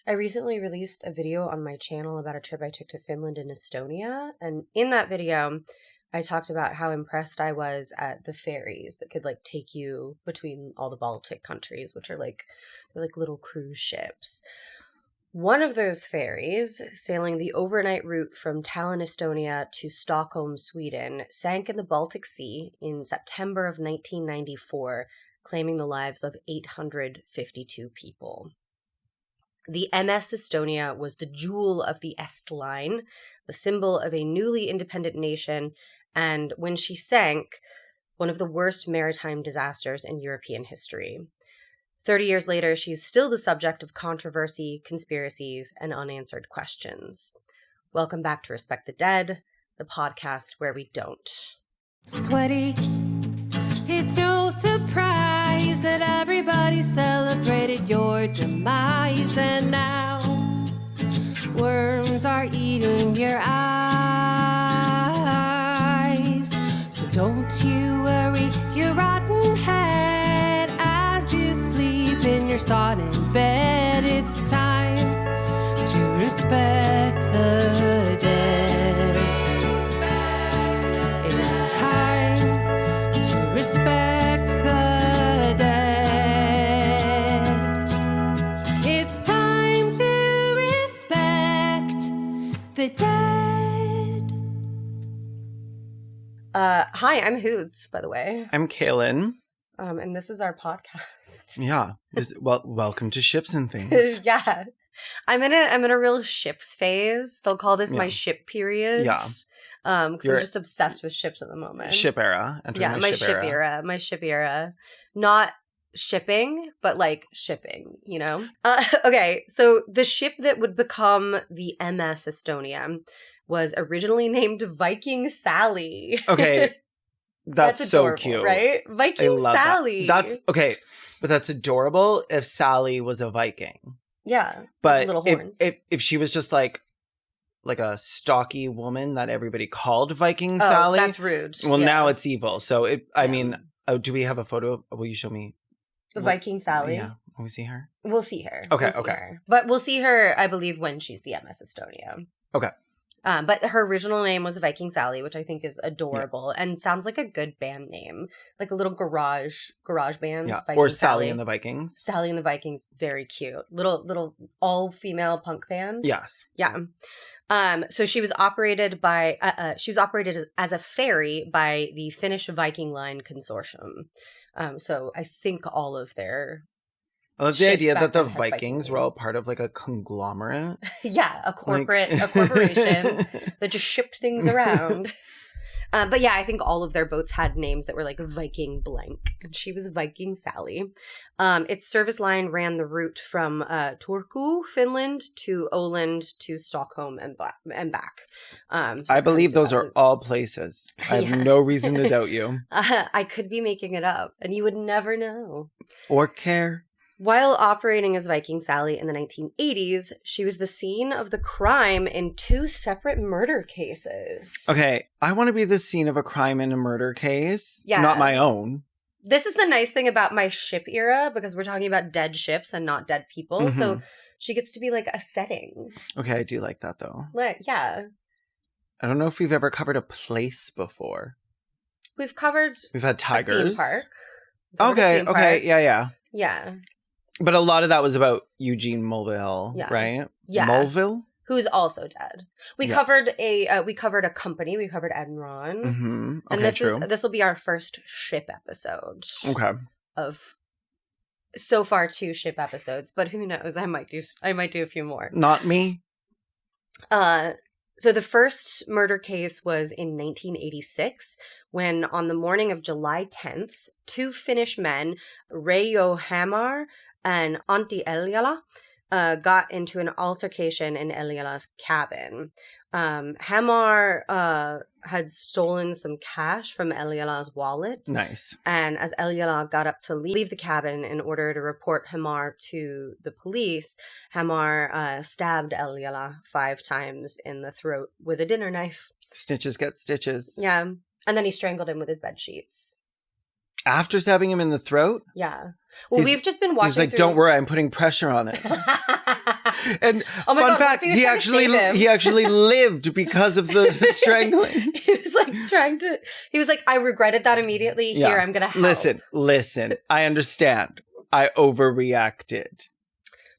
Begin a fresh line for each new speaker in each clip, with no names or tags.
I recently released a video on my channel about a trip I took to Finland and Estonia. And in that video, I talked about how impressed I was at the ferries that could like take you between all the Baltic countries, which are they're like little cruise ships. One of those ferries, sailing the overnight route from Tallinn, Estonia to Stockholm, Sweden, sank in the Baltic Sea in September of 1994, claiming the lives of 852 people. The MS Estonia was the jewel of the Est Line, the symbol of a newly independent nation, and when she sank, one of the worst maritime disasters in European history. 30 years later, she's still the subject of controversy, conspiracies, and unanswered questions. Welcome back to Respect the Dead, the podcast where we don't.
Sweaty, it's no surprise that everybody celebrated your demise, and now worms are eating your eyes. So don't you worry your rotten head as you sleep in your sodden bed. It's time to respect the dead. It's time to respect the dead. It's time to respect the dead.
Hi, I'm Hoots, by the way.
I'm Kaylin.
And this is our podcast.
Yeah. Welcome to Ships and Things.
Yeah. I'm in a real ships phase. They'll call this my ship period.
Yeah.
Because I'm just obsessed with ships at the moment.
Ship era.
Yeah, my ship era. My ship era. Not shipping, but like shipping, you know? Okay, so the ship that would become the MS Estonia was originally named Viking Sally.
Okay. That's so
adorable,
cute.
Right? Viking Sally.
That's okay. But that's adorable if Sally was a Viking.
Yeah.
But
little horns.
if she was just like a stocky woman that everybody called Viking Sally.
That's rude.
Well, now it's evil. So I mean, do we have a photo? Will you show me?
Viking Sally.
Yeah. Will we see her?
We'll see her.
Okay.
We'll see her. But we'll see her, I believe, when she's the MS Estonia.
Okay.
But her original name was Viking Sally, which I think is adorable and sounds like a good band name, like a little garage band.
Yeah,
Viking
or Sally and the Vikings.
Sally and the Vikings, very cute. Little all female punk band.
Yes.
Yeah. So she was operated as a ferry by the Finnish Viking Line Consortium. So I think all of their.
I love the idea that the Vikings were all part of like a conglomerate.
Yeah, a corporation that just shipped things around. But yeah, I think all of their boats had names that were like Viking blank, and she was Viking Sally. Its service line ran the route from Turku, Finland, to Åland to Stockholm and back.
I believe those are all places. I have no reason to doubt you.
I could be making it up, and you would never know.
Or care.
While operating as Viking Sally in the 1980s, she was the scene of the crime in 2 separate murder cases.
Okay, I want to be the scene of a crime and a murder case,
yeah.
Not my own.
This is the nice thing about my ship era, because we're talking about dead ships and not dead people,
Mm-hmm.
so she gets to be like a setting.
Okay, I do like that though.
Yeah.
I don't know if we've ever covered a place before.
We've
had tigers.
A theme park.
Okay, yeah.
Yeah.
But a lot of that was about Eugene Mulville, right?
Yeah.
Mulville?
Who's also dead. We covered a company. We covered Enron.
Mm-hmm. Okay,
and this will be our first ship episode.
Okay.
Of so far 2 ship episodes, but who knows? I might do a few more.
Not me.
So the first murder case was in 1986, when on the morning of July 10th, 2 Finnish men, Reijo Hamar and Antti Eljala, got into an altercation in Eljala's cabin. Hamar had stolen some cash from Eljala's wallet.
Nice.
And as Eljala got up to leave the cabin in order to report Hamar to the police, Hamar stabbed Eljala 5 times in the throat with a dinner knife.
Stitches get stitches.
Yeah. And then he strangled him with his bed sheets.
After stabbing him in the throat?
Yeah. Well, we've just been watching.
He's like, don't worry, I'm putting pressure on it. And
Oh my
fun
God,
fact,
what if he was trying to save him?
he actually lived because of the strangling.
He was like he was like, I regretted that immediately.
Yeah.
Here, I'm going to help.
Listen. I understand. I overreacted.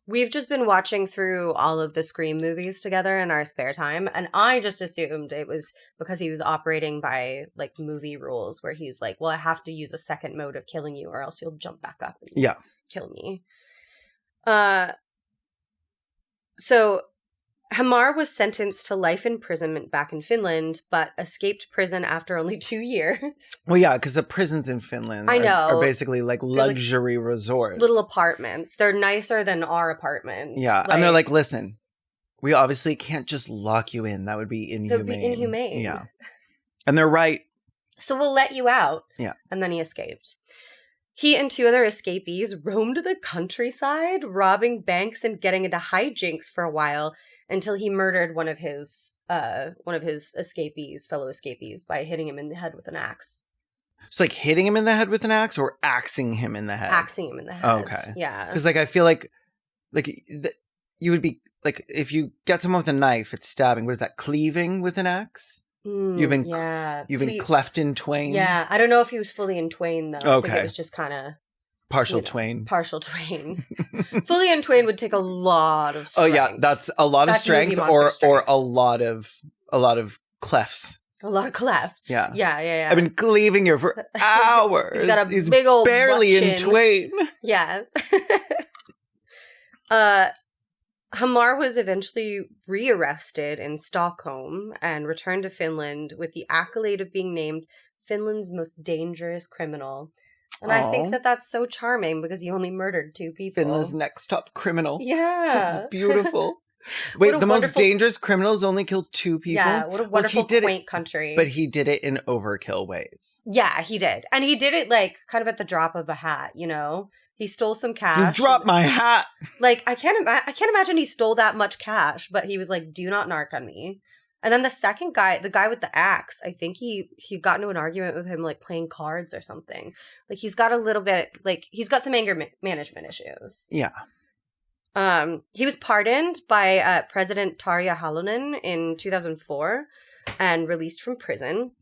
We've just been watching through all of the Scream movies together in our spare time, and I just assumed it was because he was operating by like movie rules where he's like, well, I have to use a second mode of killing you or else you'll jump back up and kill me. So Hamar was sentenced to life imprisonment back in Finland, but escaped prison after only 2 years.
Well, yeah, because the prisons in Finland
I know.
are basically like luxury resorts.
Little apartments. They're nicer than our apartments.
Yeah, and they're like, listen, we obviously can't just lock you in. That would be inhumane.
That would be inhumane.
Yeah. And they're right.
So we'll let you out.
Yeah.
And then he escaped. He and 2 other escapees roamed the countryside, robbing banks and getting into hijinks for a while until he murdered one of his fellow escapees, by hitting him in the head with an axe.
It's like hitting him in the head with an axe or axing him in the head?
Axing him in the head.
Oh, okay.
Yeah.
Because like I feel like you would be like, if you get someone with a knife, it's stabbing. What is that? Cleaving with an axe? You've been cleft in twain.
Yeah, I don't know if he was fully in twain though.
Okay.
I think it was just kind of
partial twain.
Partial twain. Fully in twain would take a lot of strength.
Oh yeah, that's a lot of strength, or a lot of clefts.
A lot of clefts.
Yeah.
Yeah.
I've been cleaving here for hours.
He's got a big old
barely in twain.
Yeah. Hamar was eventually rearrested in Stockholm and returned to Finland with the accolade of being named Finland's most dangerous criminal. And I think that that's so charming because he only murdered 2 people.
Finland's next top criminal.
Yeah.
It's beautiful. Wait, the most dangerous criminals only killed 2 people?
Yeah, what a wonderful, quaint country.
But he did it in overkill ways.
Yeah, he did. And he did it like kind of at the drop of a hat, you know? He stole some cash.
You dropped my hat.
Like, I can't imagine he stole that much cash, but he was like, do not narc on me. And then the second guy, the guy with the axe, I think he got into an argument with him, like playing cards or something. Like, he's got a little bit, like, he's got some anger management issues.
Yeah.
He was pardoned by President Tarja Halonen in 2004 and released from prison.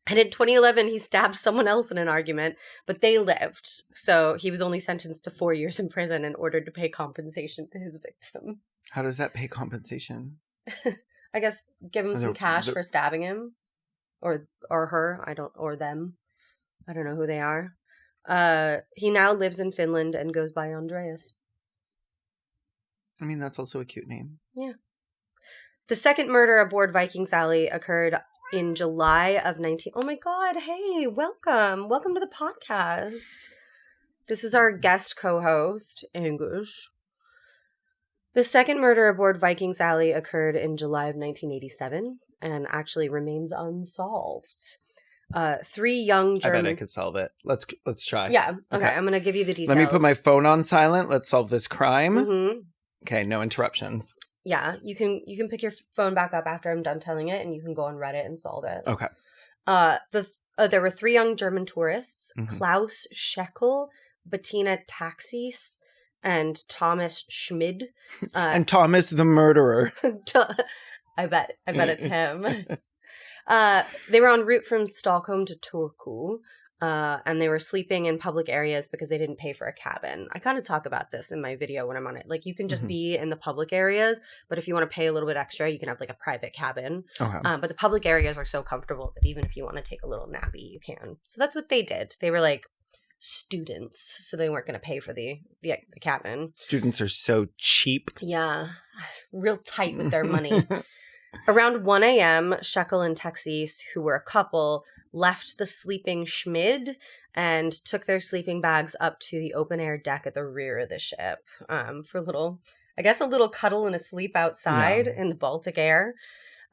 And in 2011, he stabbed someone else in an argument, but they lived. So he was only sentenced to 4 years in prison and ordered to pay compensation to his victim.
How does that pay compensation?
I guess give him some cash for stabbing him. Or her. Or them. I don't know who they are. He now lives in Finland and goes by Andreas.
I mean, that's also a cute name.
Yeah. The second murder aboard Viking Sally occurred in July of Oh my God, hey, welcome. Welcome to the podcast. This is our guest co-host, Anguish. The second murder aboard Viking Sally occurred in July of 1987 and actually remains unsolved. 3 young German...
I bet I could solve it. Let's try.
Yeah, okay. I'm going to give you the details.
Let me put my phone on silent. Let's solve this crime.
Mm-hmm.
Okay, no interruptions.
Yeah, you can pick your phone back up after I'm done telling it, and you can go on Reddit and solve it.
Okay.
There were 3 young German tourists,
Mm-hmm.
Klaus Scheckel, Bettina Taxis, and Thomas Schmid.
And Thomas the murderer.
I bet it's him. They were en route from Stockholm to Turku. And they were sleeping in public areas because they didn't pay for a cabin. I kind of talk about this in my video when I'm on it. Like, you can just be in the public areas, but if you want to pay a little bit extra, you can have like a private cabin.
Okay.
But the public areas are so comfortable that even if you want to take a little nappy, you can. So that's what they did. They were like students, so they weren't going to pay for the cabin.
Students are so cheap.
Yeah, real tight with their money. Around 1 a.m., Scheckel and Texis, who were a couple, left the sleeping Schmid and took their sleeping bags up to the open-air deck at the rear of the ship for a little cuddle and a sleep outside in the Baltic air.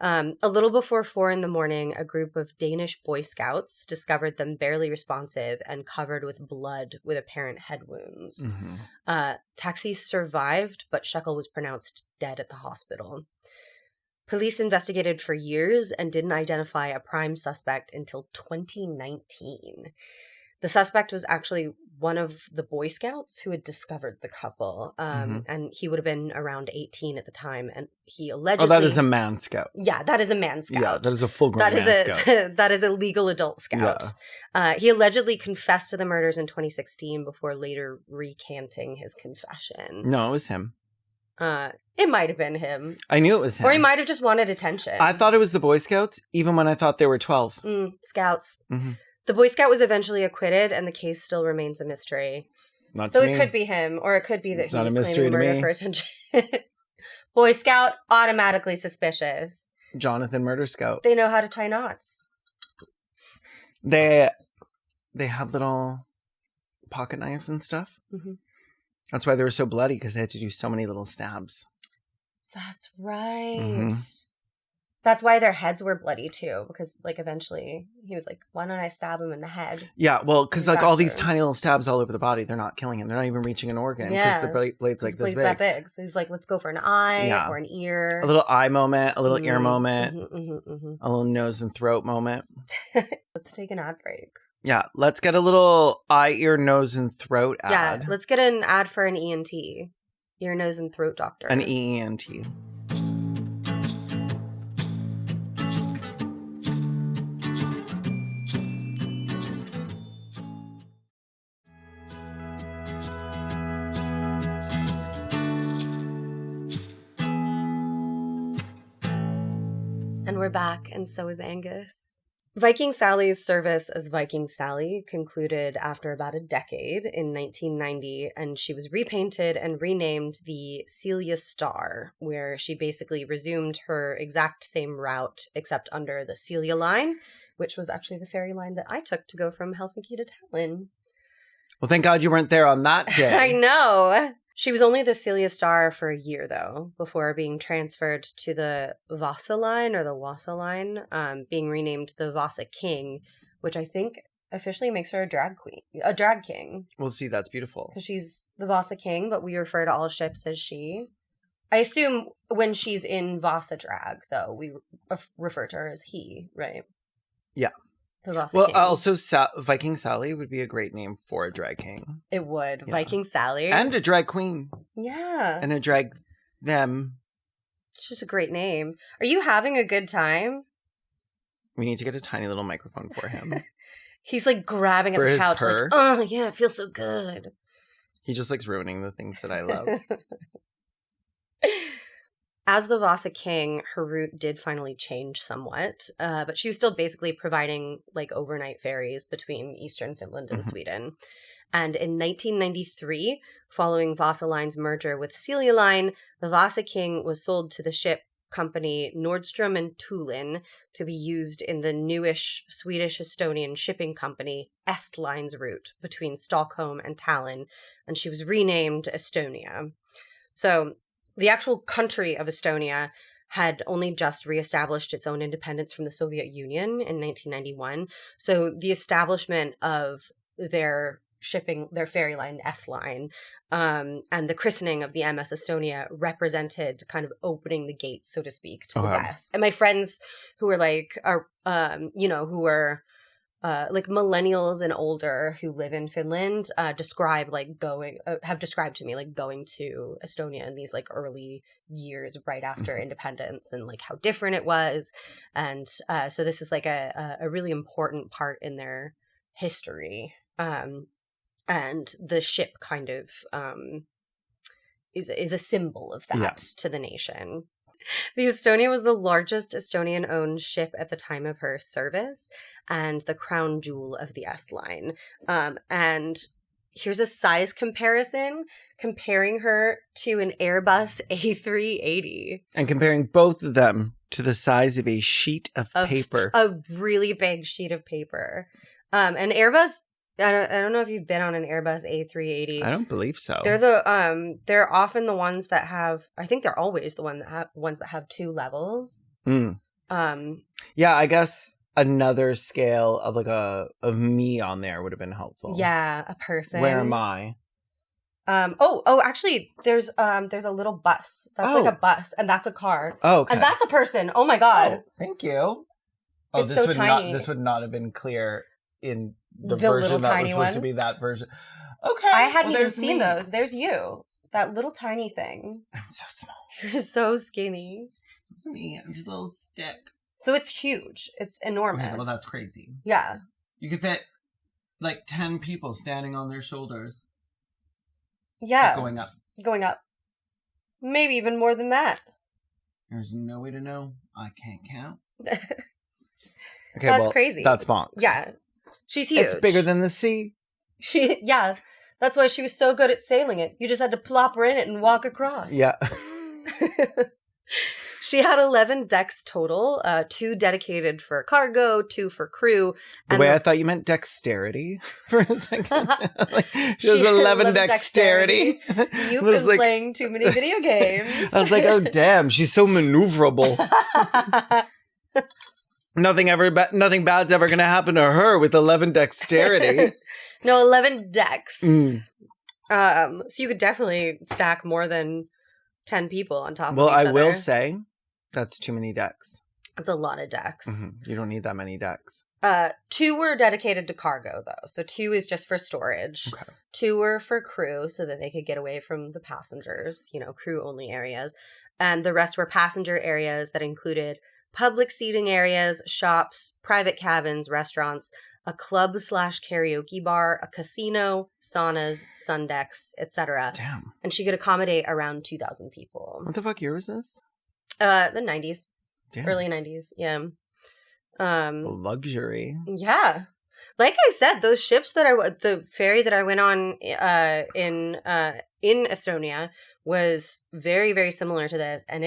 A little before 4 a.m, a group of Danish Boy Scouts discovered them barely responsive and covered with blood with apparent head wounds.
Mm-hmm.
Texis survived, but Scheckel was pronounced dead at the hospital. Police investigated for years and didn't identify a prime suspect until 2019. The suspect was actually one of the Boy Scouts who had discovered the couple. And he would have been around 18 at the time. And he allegedly...
Oh, that is a man scout.
Yeah, that is a man scout.
Yeah, that is a full-grown man scout.
That is a legal adult scout. Yeah. He allegedly confessed to the murders in 2016 before later recanting his confession.
No, it was him.
It might have been him.
I knew it was him.
Or he might have just wanted attention.
I thought it was the Boy Scouts, even when I thought they were 12.
Scouts.
Mm-hmm.
The Boy Scout was eventually acquitted, and the case still remains a mystery.
Not
so
to
it
me.
could be him, or it could be that
It's
he
not
was
a mystery
claiming murder
to me.
for attention. Boy Scout, automatically suspicious.
Jonathan Murder Scout.
They know how to tie knots.
They have little pocket knives and stuff.
Mm-hmm.
That's why they were so bloody, because they had to do so many little stabs.
That's right.
Mm-hmm.
That's why their heads were bloody too, because like eventually he was like, "Why don't I stab him in the head?"
Yeah, well, because like all these tiny little stabs all over the body, they're not killing him. They're not even reaching an organ because the blade's like this big.
That big. So he's like, "Let's go for an eye or an ear."
A little eye moment, a little ear moment,
mm-hmm.
a little nose and throat moment.
Let's take an ad break.
Yeah, let's get a little eye, ear, nose, and throat ad.
Yeah, let's get an ad for an ENT, ear, nose, and throat doctor.
An ENT.
And we're back, and so is Angus. Viking Sally's service as Viking Sally concluded after about a decade in 1990, and she was repainted and renamed the Celia Star, where she basically resumed her exact same route except under the Celia line, which was actually the ferry line that I took to go from Helsinki to Tallinn.
Well, thank God you weren't there on that day.
I know. She was only the Celia Star for a year, though, before being transferred to the Vasa line or the Wasa line, being renamed the Vasa King, which I think officially makes her a drag king.
Well, see, that's beautiful.
Because she's the Vasa King, but we refer to all ships as she. I assume when she's in Vasa drag, though, we refer to her as he, right?
Yeah.
The Vasa
well,
King.
Also, Viking Sally would be a great name for a drag king.
It would.
Yeah.
Viking Sally.
And a drag queen.
Yeah.
And a drag them.
It's just a great name. Are you having a good time?
We need to get a tiny little microphone for him.
He's like grabbing at
for
the
his
couch
purr.
like, oh, yeah, it feels so good.
He just likes ruining the things that I love.
As the Vasa King, her route did finally change somewhat, but she was still basically providing like overnight ferries between eastern Finland and Sweden. And in 1993, following Vasa Line's merger with Celia Line, the Vasa King was sold to the ship company Nordstrom and Thulin to be used in the newish Swedish-Estonian shipping company Estline's route between Stockholm and Tallinn, and she was renamed Estonia. So the actual country of Estonia had only just reestablished its own independence from the Soviet Union in 1991. So the establishment of their ferry line, S-Line, and the christening of the MS Estonia represented kind of opening the gates, so to speak, to the West. And my friends who were like, like millennials and older who live in Finland, have described to me like going to Estonia in these like early years right after independence and like how different it was. And so this is like a really important part in their history. And the ship kind of is a symbol of that to the nation. The Estonia was the largest Estonian-owned ship at the time of her service and the crown jewel of the S-Line. And here's a size comparison, comparing her to an Airbus A380.
And comparing both of them to the size of a sheet of paper.
A really big sheet of paper. An Airbus... I don't know if you've been on an Airbus A380.
I don't believe so.
They're often the ones that have. I think they're always the ones that have two levels.
Yeah, I guess another scale of me on there would have been helpful.
Yeah, a person.
Where am I?
Actually, there's a little bus. That's like a bus, and that's a car.
Oh, okay.
And that's a person. Oh my god.
Oh, thank you.
It's so tiny.
This would not have been clear in the version that was supposed to be that version. Okay.
I hadn't even seen those. There's you. That little tiny thing.
I'm so small.
You're so skinny.
Me, I'm just a little stick.
So it's huge. It's enormous.
Okay, well, that's crazy.
Yeah.
You could fit like 10 people standing on their shoulders.
Yeah.
Going up.
Going up. Maybe even more than that.
There's no way to know. I can't count.
Okay, that's crazy.
That's bonks.
Yeah. She's huge.
It's bigger than the sea.
Yeah. That's why she was so good at sailing it. You just had to plop her in it and walk across.
Yeah.
She had 11 decks total, 2 dedicated for cargo, 2 for crew.
The way I thought you meant dexterity for a second. She has 11 dexterity.
You've been playing too many video games.
I was like, oh, damn, she's so maneuverable. Nothing bad's ever going to happen to her with 11 dexterity.
No, 11 decks. So you could definitely stack more than 10 people on top of each other.
Well, I will say that's too many decks.
That's a lot of decks.
Mm-hmm. You don't need that many decks.
2 were dedicated to cargo, though. So 2 is just for storage. Okay. 2 were for crew so that they could get away from the passengers, crew-only areas. And the rest were passenger areas that included public seating areas, shops, private cabins, restaurants, a club/karaoke bar, a casino, saunas, sun decks, etc.
Damn.
And she could accommodate around 2,000 people.
What the fuck year was this?
The 90s.
Damn.
Early 90s, yeah.
Luxury.
Yeah. Like I said, those ships the ferry that I went on in Estonia was very, very similar to this. And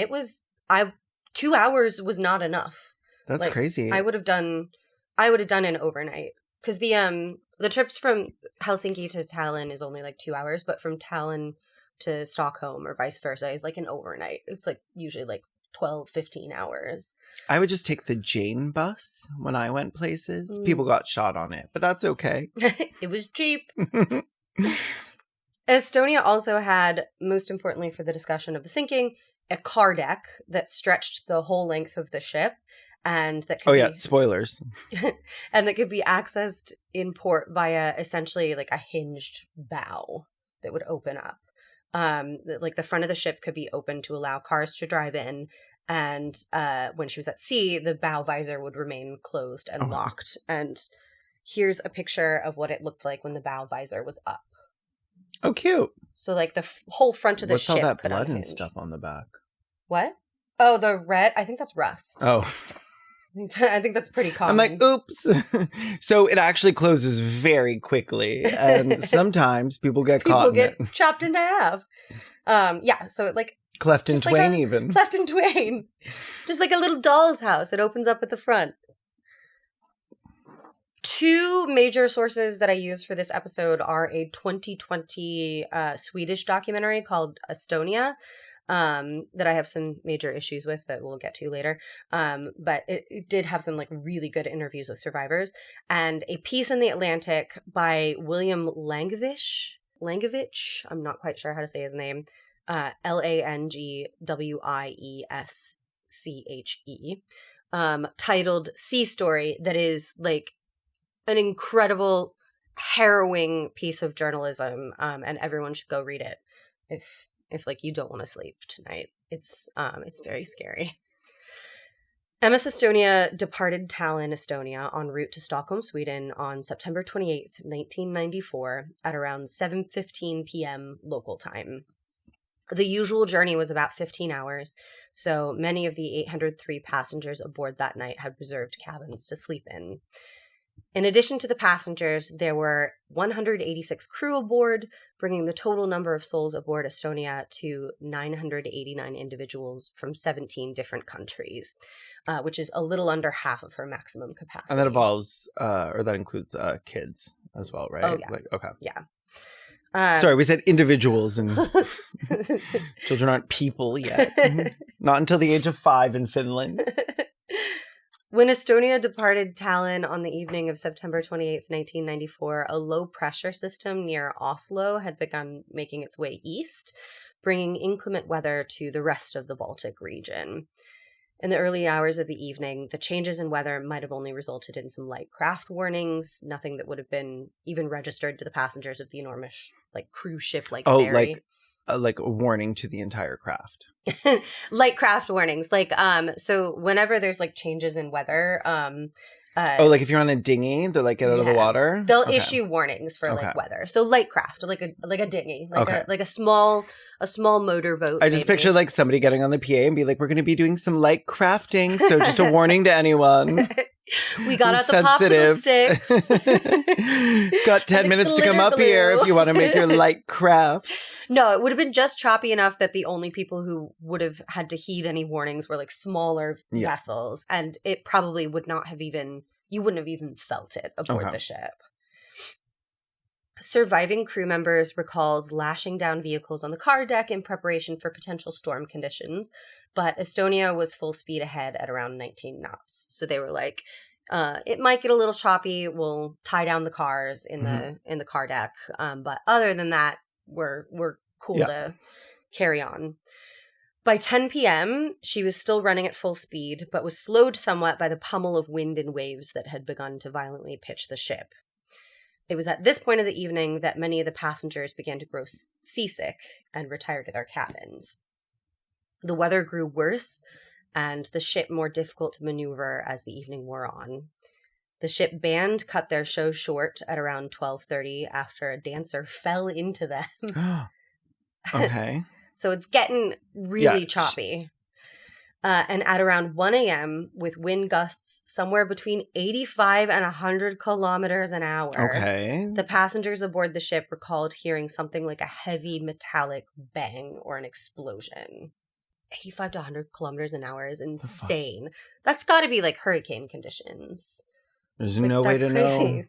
2 hours was not enough.
That's crazy.
I would have done an overnight because the trips from Helsinki to Tallinn is only like 2 hours, but from Tallinn to Stockholm or vice versa is like an overnight. It's like usually like 12, 15 hours.
I would just take the Jane bus when I went places. People got shot on it, but that's okay.
It was cheap. Estonia also had, most importantly for the discussion of the sinking, a car deck that stretched the whole length of the ship. And that could
spoilers.
And that could be accessed in port via essentially like a hinged bow that would open up. Like the front of the ship could be open to allow cars to drive in. And when she was at sea, the bow visor would remain closed and locked. And here's a picture of what it looked like when the bow visor was up.
Oh, cute.
So like the whole front of the ship.
What's all that
could
blood
unhinge.
And stuff on the back?
What? Oh, the red. I think that's rust.
Oh.
I think that's pretty common.
I'm like, oops. So it actually closes very quickly. And sometimes people get caught in it.
Chopped in half. Yeah, so it like...
Cleft in twain even.
Cleft in twain. Just like a little doll's house. It opens up at the front. 2 major sources that I use for this episode are a 2020 Swedish documentary called Estonia, that I have some major issues with that we'll get to later. But it did have some like really good interviews with survivors, and a piece in the Atlantic by William Langevich. I'm not quite sure how to say his name. Langwiesche, titled Sea Story, that is like an incredible, harrowing piece of journalism. And everyone should go read it if like you don't want to sleep tonight. It's very scary. MS Estonia departed Tallinn, Estonia, en route to Stockholm, Sweden on September 28th, 1994 at around 7:15 p.m. local time. The usual journey was about 15 hours, so many of the 803 passengers aboard that night had reserved cabins to sleep in. In addition to the passengers, there were 186 crew aboard, bringing the total number of souls aboard Estonia to 989 individuals from 17 different countries, which is a little under half of her maximum capacity.
And that involves, or that includes kids as well, right?
Oh, yeah.
Okay.
Yeah.
Sorry, we said individuals, and children aren't people yet. Not until the age of 5 in Finland.
When Estonia departed Tallinn on the evening of September 28th, 1994, a low-pressure system near Oslo had begun making its way east, bringing inclement weather to the rest of the Baltic region. In the early hours of the evening, the changes in weather might have only resulted in some light craft warnings, nothing that would have been even registered to the passengers of the enormous, like, cruise ship, like, ferry.
Like a warning to the entire craft.
Light craft warnings. Like, so whenever there's, like, changes in weather,
like if you're on a dinghy, they're like, get out of the water?
They'll issue warnings for, like, weather. So light craft, like a dinghy, like a small motorboat.
I just picture, like, somebody getting on the PA and be like, we're going to be doing some light crafting, so just a warning to anyone.
We got out the popsicle sticks.
Got 10 minutes to come up here if you want to make your light crafts.
No, it would have been just choppy enough that the only people who would have had to heed any warnings were, like, smaller vessels. And it probably would not have even, you wouldn't have even felt it aboard the ship. Surviving crew members recalled lashing down vehicles on the car deck in preparation for potential storm conditions, but Estonia was full speed ahead at around 19 knots. So they were like, it might get a little choppy. We'll tie down the cars in the car deck, but other than that, we're cool to carry on. By 10 p.m., she was still running at full speed, but was slowed somewhat by the pummel of wind and waves that had begun to violently pitch the ship. It was at this point of the evening that many of the passengers began to grow seasick and retire to their cabins. The weather grew worse, and the ship more difficult to maneuver as the evening wore on. The ship band cut their show short at around 12:30 after a dancer fell into them.
Okay.
So it's getting really choppy. And at around 1 a.m., with wind gusts somewhere between 85 and 100 kilometers an hour, the passengers aboard the ship recalled hearing something like a heavy metallic bang or an explosion. 85 to 100 kilometers an hour is insane. That's got to be like hurricane conditions.
There's no way to know.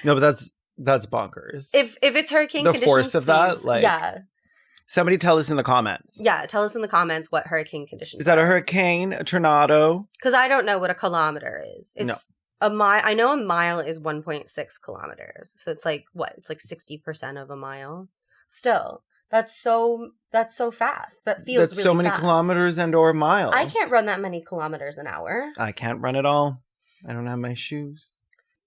No, but that's bonkers.
If it's hurricane conditions,
the force of that, like, somebody tell us in the comments.
Yeah, tell us in the comments what hurricane conditions
is. That a hurricane, a tornado?
Because I don't know what a kilometer is. It's a mile. I know a mile is 1.6 kilometers. So it's like, what? It's like 60% of a mile. Still, that's so fast. That feels
that's
really
so many
fast.
Kilometers and or miles.
I can't run that many kilometers an hour.
I can't run at all. I don't have my shoes.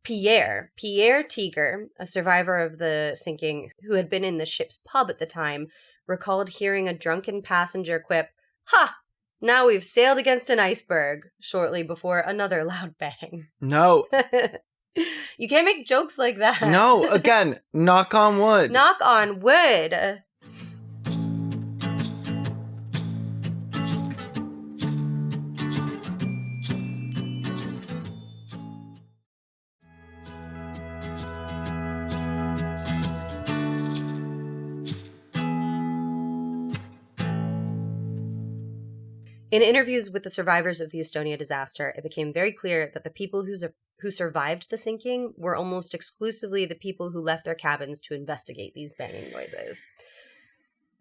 Pierre Tiger, a survivor of the sinking who had been in the ship's pub at the time, recalled hearing a drunken passenger quip, "Ha! Now we've sailed against an iceberg," shortly before another loud bang.
No.
You can't make jokes like that.
No, again, knock on wood.
Knock on wood. In interviews with the survivors of the Estonia disaster, it became very clear that the people who survived the sinking were almost exclusively the people who left their cabins to investigate these banging noises.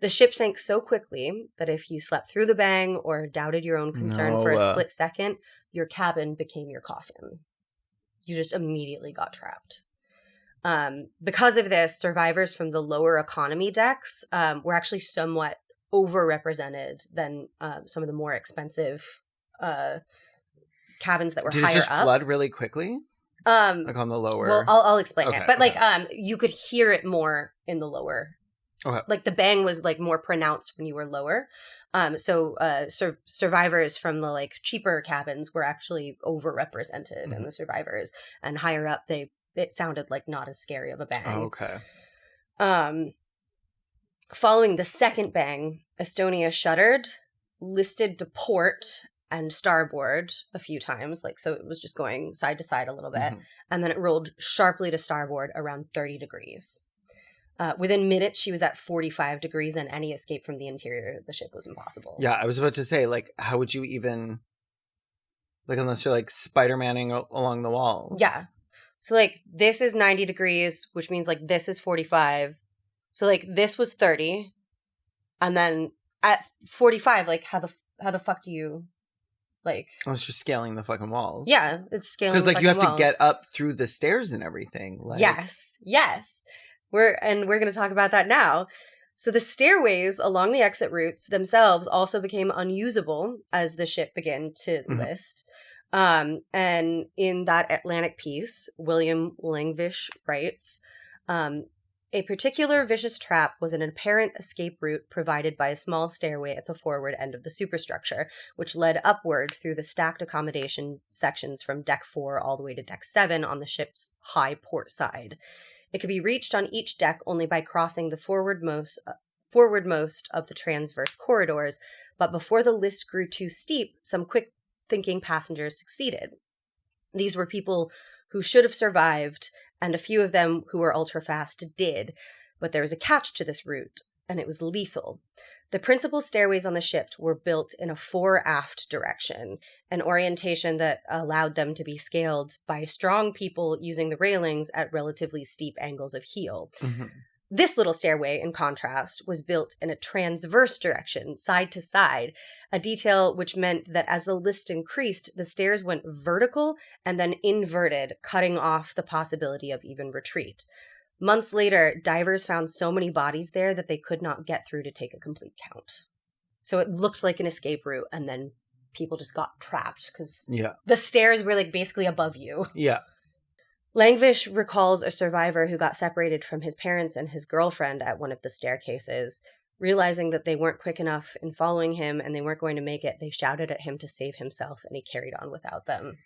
The ship sank so quickly that if you slept through the bang or doubted your own concern for a split second, your cabin became your coffin. You just immediately got trapped. Because of this, survivors from the lower economy decks were actually somewhat overrepresented than some of the more expensive cabins that were higher up. Did it just
flood really quickly? Like on the lower?
Well, I'll explain it. But like you could hear it more in the lower.
Okay.
Like the bang was like more pronounced when you were lower. So survivors from the like cheaper cabins were actually overrepresented in the survivors, and higher up it sounded like not as scary of a bang.
Oh, okay.
Following the second bang, Estonia shuddered, listed to port and starboard a few times, like so it was just going side to side a little bit, and then it rolled sharply to starboard around 30 degrees. Within minutes, she was at 45 degrees, and any escape from the interior of the ship was impossible.
Yeah, I was about to say, like, how would you even, like, unless you're like Spider-Manning along the walls?
Yeah. So like this is 90 degrees, which means like this is 45. So like this was 30, and then at 45, like how the fuck do you like?
Oh, it's just scaling the fucking walls.
Yeah, it's scaling
because like you have
walls.
to get up through the stairs and everything. Like...
Yes. We're going to talk about that now. So the stairways along the exit routes themselves also became unusable as the ship began to list. And in that Atlantic piece, William Langvish writes, a particular vicious trap was an apparent escape route provided by a small stairway at the forward end of the superstructure, which led upward through the stacked accommodation sections from deck 4 all the way to deck 7 on the ship's high port side. It could be reached on each deck only by crossing the forwardmost of the transverse corridors, but before the list grew too steep, some quick-thinking passengers succeeded. These were people who should have survived, and a few of them who were ultra-fast did, but there was a catch to this route, and it was lethal. The principal stairways on the ship were built in a fore-aft direction, an orientation that allowed them to be scaled by strong people using the railings at relatively steep angles of heel. Mm-hmm. This little stairway, in contrast, was built in a transverse direction, side to side, a detail which meant that as the list increased, the stairs went vertical and then inverted, cutting off the possibility of even retreat. Months later, divers found so many bodies there that they could not get through to take a complete count. So it looked like an escape route, and then people just got trapped because the stairs were like basically above you.
Yeah.
Langvish recalls a survivor who got separated from his parents and his girlfriend at one of the staircases. Realizing that they weren't quick enough in following him and they weren't going to make it, they shouted at him to save himself, and he carried on without them.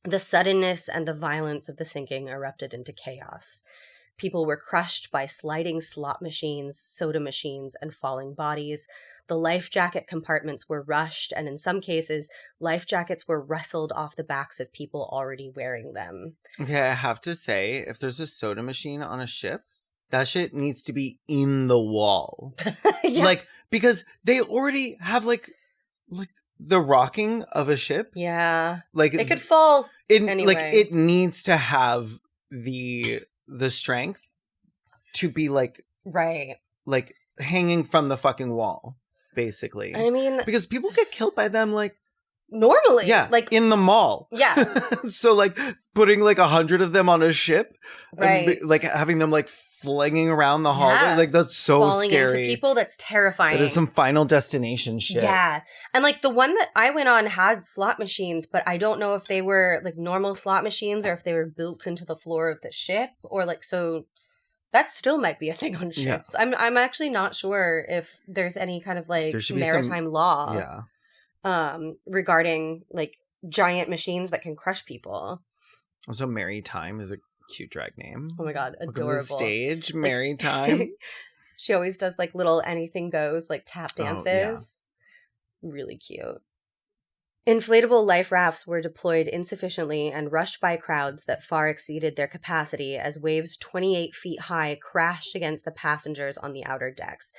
The suddenness and the violence of the sinking erupted into chaos. People were crushed by sliding slot machines, soda machines, and falling bodies. The life jacket compartments were rushed, and in some cases, life jackets were wrestled off the backs of people already wearing them.
Okay, I have to say, if there's a soda machine on a ship, that shit needs to be in the wall. Yeah. Like, because they already have, like the rocking of a ship.
Yeah.
Like,
it could fall anyway.
Like, it needs to have the strength to be, like...
Right.
Like, hanging from the fucking wall, basically.
I mean...
Because people get killed by them, like...
Normally.
Yeah,
like
in the mall.
Yeah.
So, like, putting, like, 100 of them on a ship.
Right.
And, like, having them, like, flinging around the hallway.
Yeah.
Like, that's so
Falling
scary.
Into people, that's terrifying.
That is some Final Destination shit.
Yeah. And, like, the one that I went on had slot machines, but I don't know if they were, like, normal slot machines or if they were built into the floor of the ship or, like, so... That still might be a thing on ships. Yeah. I'm actually not sure if there's any kind of, like, maritime law regarding, like, giant machines that can crush people.
Also, Maritime is a cute drag name.
Oh my god, adorable.
Welcome to the stage, Maritime.
She always does, like, little anything goes, like, tap dances. Oh, yeah. Really cute. Inflatable life rafts were deployed insufficiently and rushed by crowds that far exceeded their capacity as waves 28 feet high crashed against the passengers on the outer decks.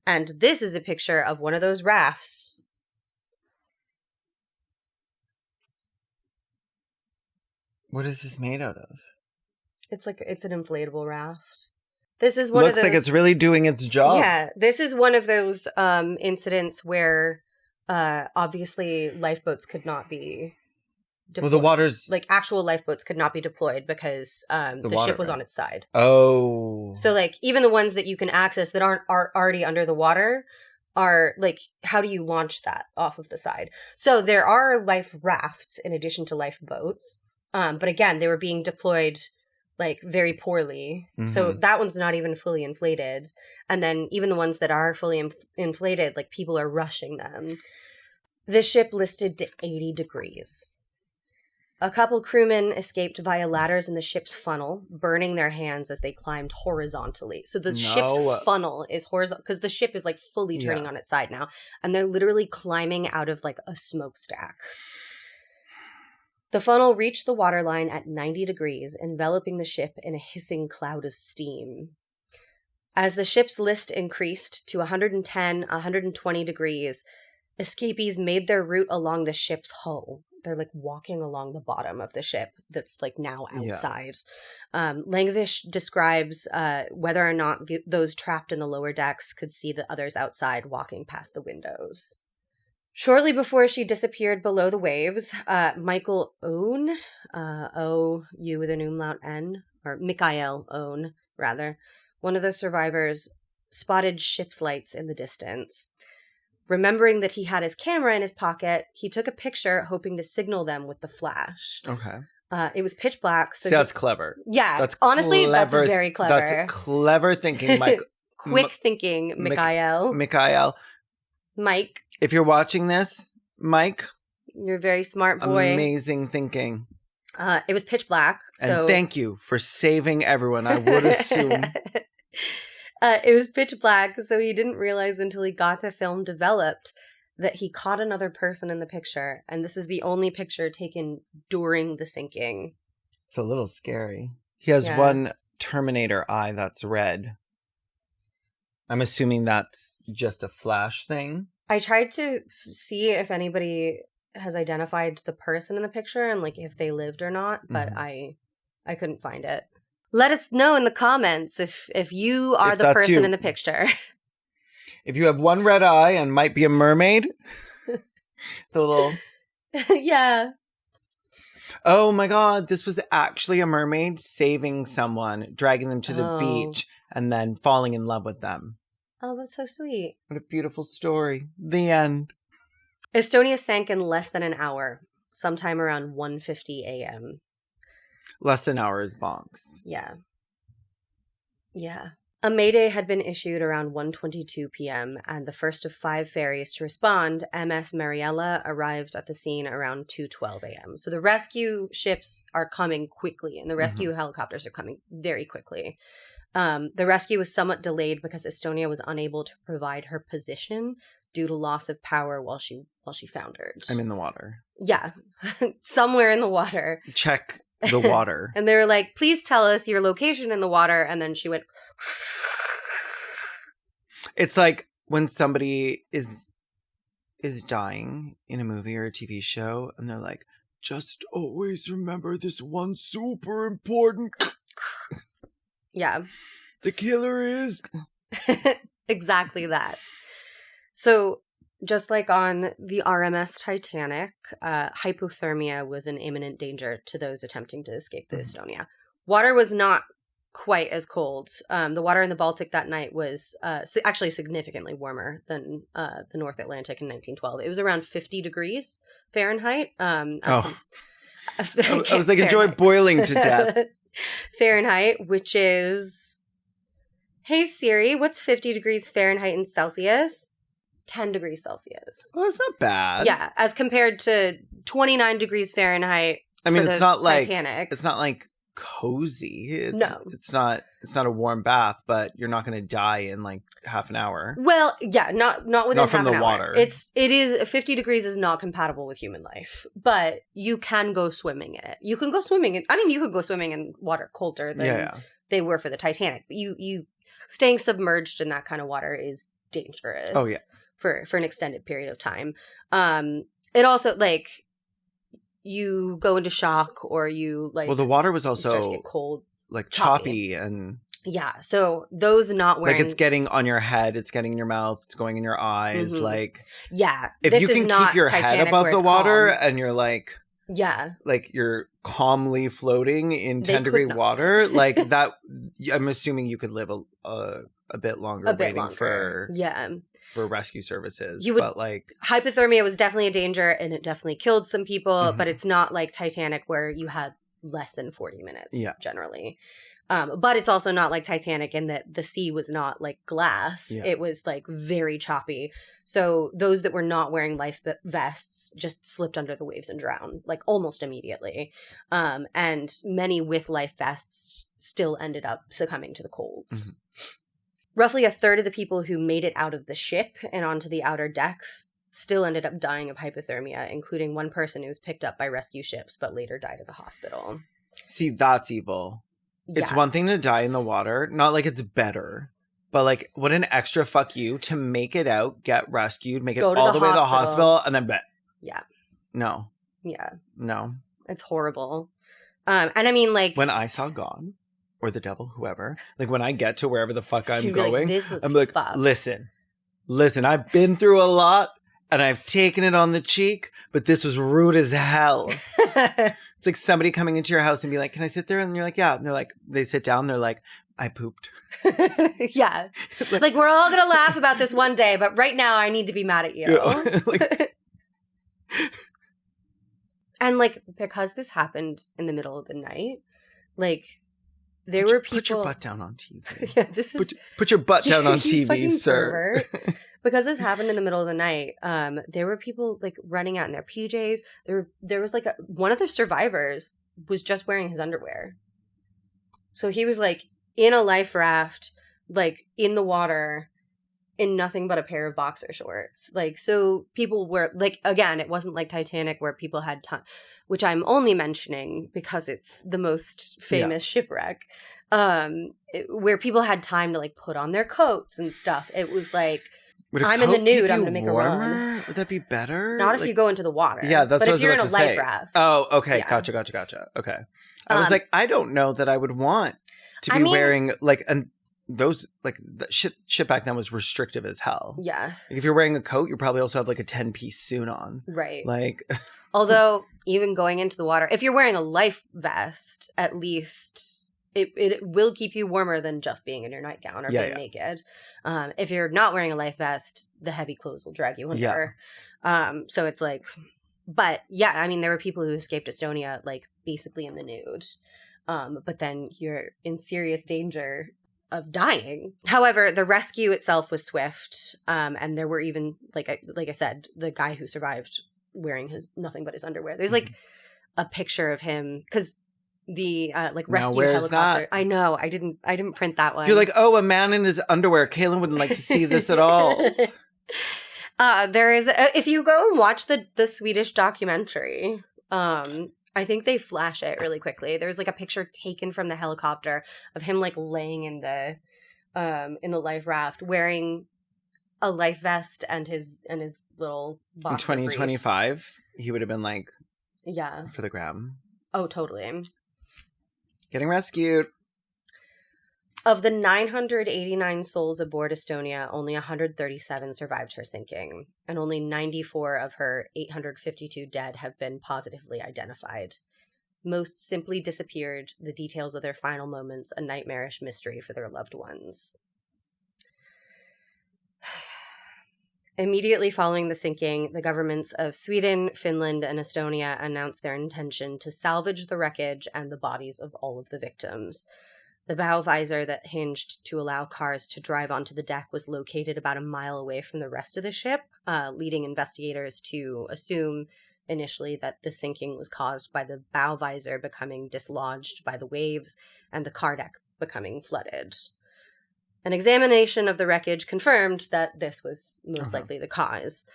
And this is a picture of one of those rafts.
What is this made out of?
It's an inflatable raft. This is one of those...
Looks like it's really doing its job.
Yeah, this is one of those incidents where... obviously lifeboats could not be deployed.
Well, the water's...
Like, actual lifeboats could not be deployed because the ship was on its side.
Oh.
So, like, even the ones that you can access that are already under the water are, like, how do you launch that off of the side? So there are life rafts in addition to lifeboats. But again, they were being deployed, like, very poorly. Mm-hmm. So that one's not even fully inflated. And then even the ones that are fully inflated, like, people are rushing them. The ship listed to 80 degrees. A couple crewmen escaped via ladders in the ship's funnel, burning their hands as they climbed horizontally. So the ship's funnel is horizontal, because the ship is, like, fully turning on its side now. And they're literally climbing out of, like, a smokestack. The funnel reached the waterline at 90 degrees, enveloping the ship in a hissing cloud of steam. As the ship's list increased to 110, 120 degrees, escapees made their route along the ship's hull. They're, like, walking along the bottom of the ship that's, like, now outside. Yeah. Langvish describes whether or not those trapped in the lower decks could see the others outside walking past the windows. Shortly before she disappeared below the waves, Michael Owen, O-U with an umlaut N, or Mikhail Owen, rather, one of the survivors, spotted ship's lights in the distance. Remembering that he had his camera in his pocket, he took a picture hoping to signal them with the flash.
Okay.
It was pitch black. So
that's clever.
Yeah.
That's
honestly,
clever.
That's very clever.
That's clever thinking, Mike.
Quick thinking, Mikhail. Mike.
If you're watching this, Mike.
You're a very smart boy.
Amazing thinking.
It was pitch black. So...
And thank you for saving everyone, I would assume.
It was pitch black, so he didn't realize until he got the film developed that he caught another person in the picture. And this is the only picture taken during the sinking.
It's a little scary. He has one Terminator eye that's red. I'm assuming that's just a flash thing.
I tried to see if anybody has identified the person in the picture and like if they lived or not, but I couldn't find it. Let us know in the comments if you are the person in the picture.
If you have one red eye and might be a mermaid. The little...
Yeah.
Oh my God, this was actually a mermaid saving someone, dragging them to the beach, and then falling in love with them.
Oh, that's so sweet.
What a beautiful story. The end.
Estonia sank in less than an hour, sometime around 1:50 a.m.
Less than an hour is bonks.
Yeah. Yeah. A mayday had been issued around 1:22 p.m., and the first of 5 ferries to respond, MS Mariella, arrived at the scene around 2:12 a.m. So the rescue ships are coming quickly, and the rescue helicopters are coming very quickly. The rescue was somewhat delayed because Estonia was unable to provide her position due to loss of power while she foundered.
I'm in the water.
Yeah. Somewhere in the water.
Check the water.
And they were like, please tell us your location in the water. And then she went...
It's like when somebody is dying in a movie or a TV show and they're like, just always remember this one super important...
Yeah.
The killer is...
Exactly that. So, just like on the RMS Titanic, hypothermia was an imminent danger to those attempting to escape the Estonia. Water was not quite as cold. The water in the Baltic that night was actually significantly warmer than the North Atlantic in 1912. It was around 50 degrees Fahrenheit. I
was like, enjoy boiling to death.
Fahrenheit, which is... Hey Siri, what's 50 degrees Fahrenheit in Celsius? 10 degrees Celsius.
Well, that's not bad.
Yeah, as compared to 29 degrees Fahrenheit.
I mean, it's not like
Titanic.
It's not like cozy.
No,
it's not a warm bath, but you're not going to die in like half an hour.
Well, yeah, not within
not from
half
the
an hour.
water.
It is 50 degrees is not compatible with human life, but you can go swimming in it. You can go swimming in. I mean, you could go swimming in water colder than they were for the Titanic. But you staying submerged in that kind of water is dangerous.
Oh yeah.
For an extended period of time. It also, like, you go into shock or you, like...
Well, the water was also...
start to get cold.
Like, choppy and...
Yeah, so those not wearing...
Like, it's getting on your head, it's getting in your mouth, it's going in your eyes, like...
Yeah,
if you can keep your head above the water and you're, like...
Yeah.
Like, you're calmly floating in 10-degree water, like, that... I'm assuming you could live a bit longer waiting for...
Yeah.
For rescue services.
But like hypothermia was definitely a danger and it definitely killed some people, but it's not like Titanic where you had less than 40 minutes generally. But it's also not like Titanic in that the sea was not like glass. Yeah. It was like very choppy. So those that were not wearing life vests just slipped under the waves and drowned like almost immediately. And many with life vests still ended up succumbing to the colds. Roughly a third of the people who made it out of the ship and onto the outer decks still ended up dying of hypothermia, including one person who was picked up by rescue ships but later died at the hospital.
See, that's evil. Yeah. It's one thing to die in the water, not like it's better, but like what an extra fuck you to make it out, get rescued, make it all the way to the hospital, and then bet.
Yeah.
No.
Yeah.
No.
It's horrible. And I mean, like...
When I saw Gone... or the devil, whoever. Like, when I get to wherever the fuck I'm going,
like,
I'm like, listen, I've been through a lot, and I've taken it on the cheek, but this was rude as hell. It's like somebody coming into your house and be like, can I sit there? And you're like, yeah. And they're like, they sit down, they're like, I pooped.
Yeah. Like, we're all going to laugh about this one day, but right now I need to be mad at you.
Yeah. Like,
and, like, because this happened in the middle of the night, like, there were people...
Put your butt down on TV.
Yeah, this is...
Put your butt down on
You
TV,
fucking
sir.
pervert. Because this happened in the middle of the night, there were people, like, running out in their PJs. There was, like, one of the survivors was just wearing his underwear. So he was, like, in a life raft, like, in the water, in nothing but a pair of boxer shorts. Like, so people were, like, again, it wasn't like Titanic where people had time, which I'm only mentioning because it's the most famous shipwreck, where people had time to, like, put on their coats and stuff. It was like, I'm in the nude, I'm going to make a run.
Would that be better?
Not if you go into the water.
Yeah, that's what I was about to say.
But if you're in a life raft.
Oh, okay.
Yeah.
Gotcha. Okay. I was like, I don't know that I would want to be wearing, like, those, like, the shit back then was restrictive as hell.
Yeah.
Like, if you're wearing a coat, you probably also have, like, a 10-piece suit on.
Right.
Like.
Although, even going into the water, if you're wearing a life vest, at least... It will keep you warmer than just being in your nightgown or being naked. If you're not wearing a life vest, the heavy clothes will drag you under. Yeah. So it's like, but yeah, I mean, there were people who escaped Estonia, like, basically in the nude. But then you're in serious danger of dying. However, the rescue itself was swift. And there were even, like I said, the guy who survived wearing nothing but his underwear. There's like a picture of him, because the rescue helicopter. That? I know. I didn't print that one.
You're like, oh, a man in his underwear. Kaylin wouldn't like to see this at all.
There is if you go and watch the Swedish documentary, I think they flash it really quickly. There's like a picture taken from the helicopter of him like laying in the life raft wearing a life vest and his little box. In
2025, he would have been like,
yeah,
for the gram.
Oh, totally.
Getting rescued.
Of the 989 souls aboard Estonia, only 137 survived her sinking, and only 94 of her 852 dead have been positively identified. Most simply disappeared, the details of their final moments a nightmarish mystery for their loved ones. Immediately following the sinking, the governments of Sweden, Finland, and Estonia announced their intention to salvage the wreckage and the bodies of all of the victims. The bow visor that hinged to allow cars to drive onto the deck was located about a mile away from the rest of the ship, leading investigators to assume initially that the sinking was caused by the bow visor becoming dislodged by the waves and the car deck becoming flooded. An examination of the wreckage confirmed that this was most likely the cause.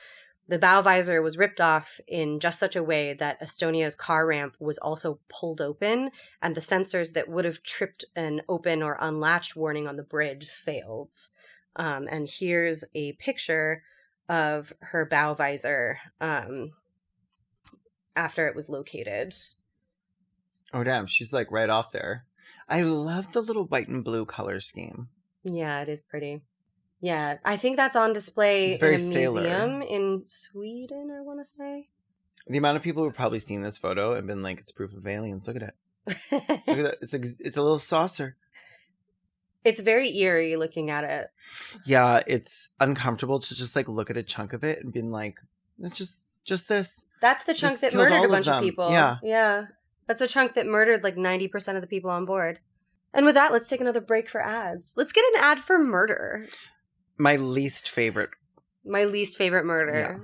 The bow visor was ripped off in just such a way that Estonia's car ramp was also pulled open, and the sensors that would have tripped an open or unlatched warning on the bridge failed. And here's a picture of her bow visor after it was located.
Oh, damn. She's like right off there. I love the little white and blue color scheme.
Yeah, it is pretty. Yeah, I think that's on display in a museum in Sweden, I want to say.
The amount of people who've probably seen this photo and been like, it's proof of aliens. Look at it. Look at that. It's a little saucer.
It's very eerie looking at it.
Yeah, it's uncomfortable to just like look at a chunk of it and being like, it's just this.
That's the chunk that murdered a bunch of people.
Yeah.
Yeah. That's a chunk that murdered like 90% of the people on board. And with that, let's take another break for ads. Let's get an ad for murder.
My least favorite.
My least favorite murder.
Yeah.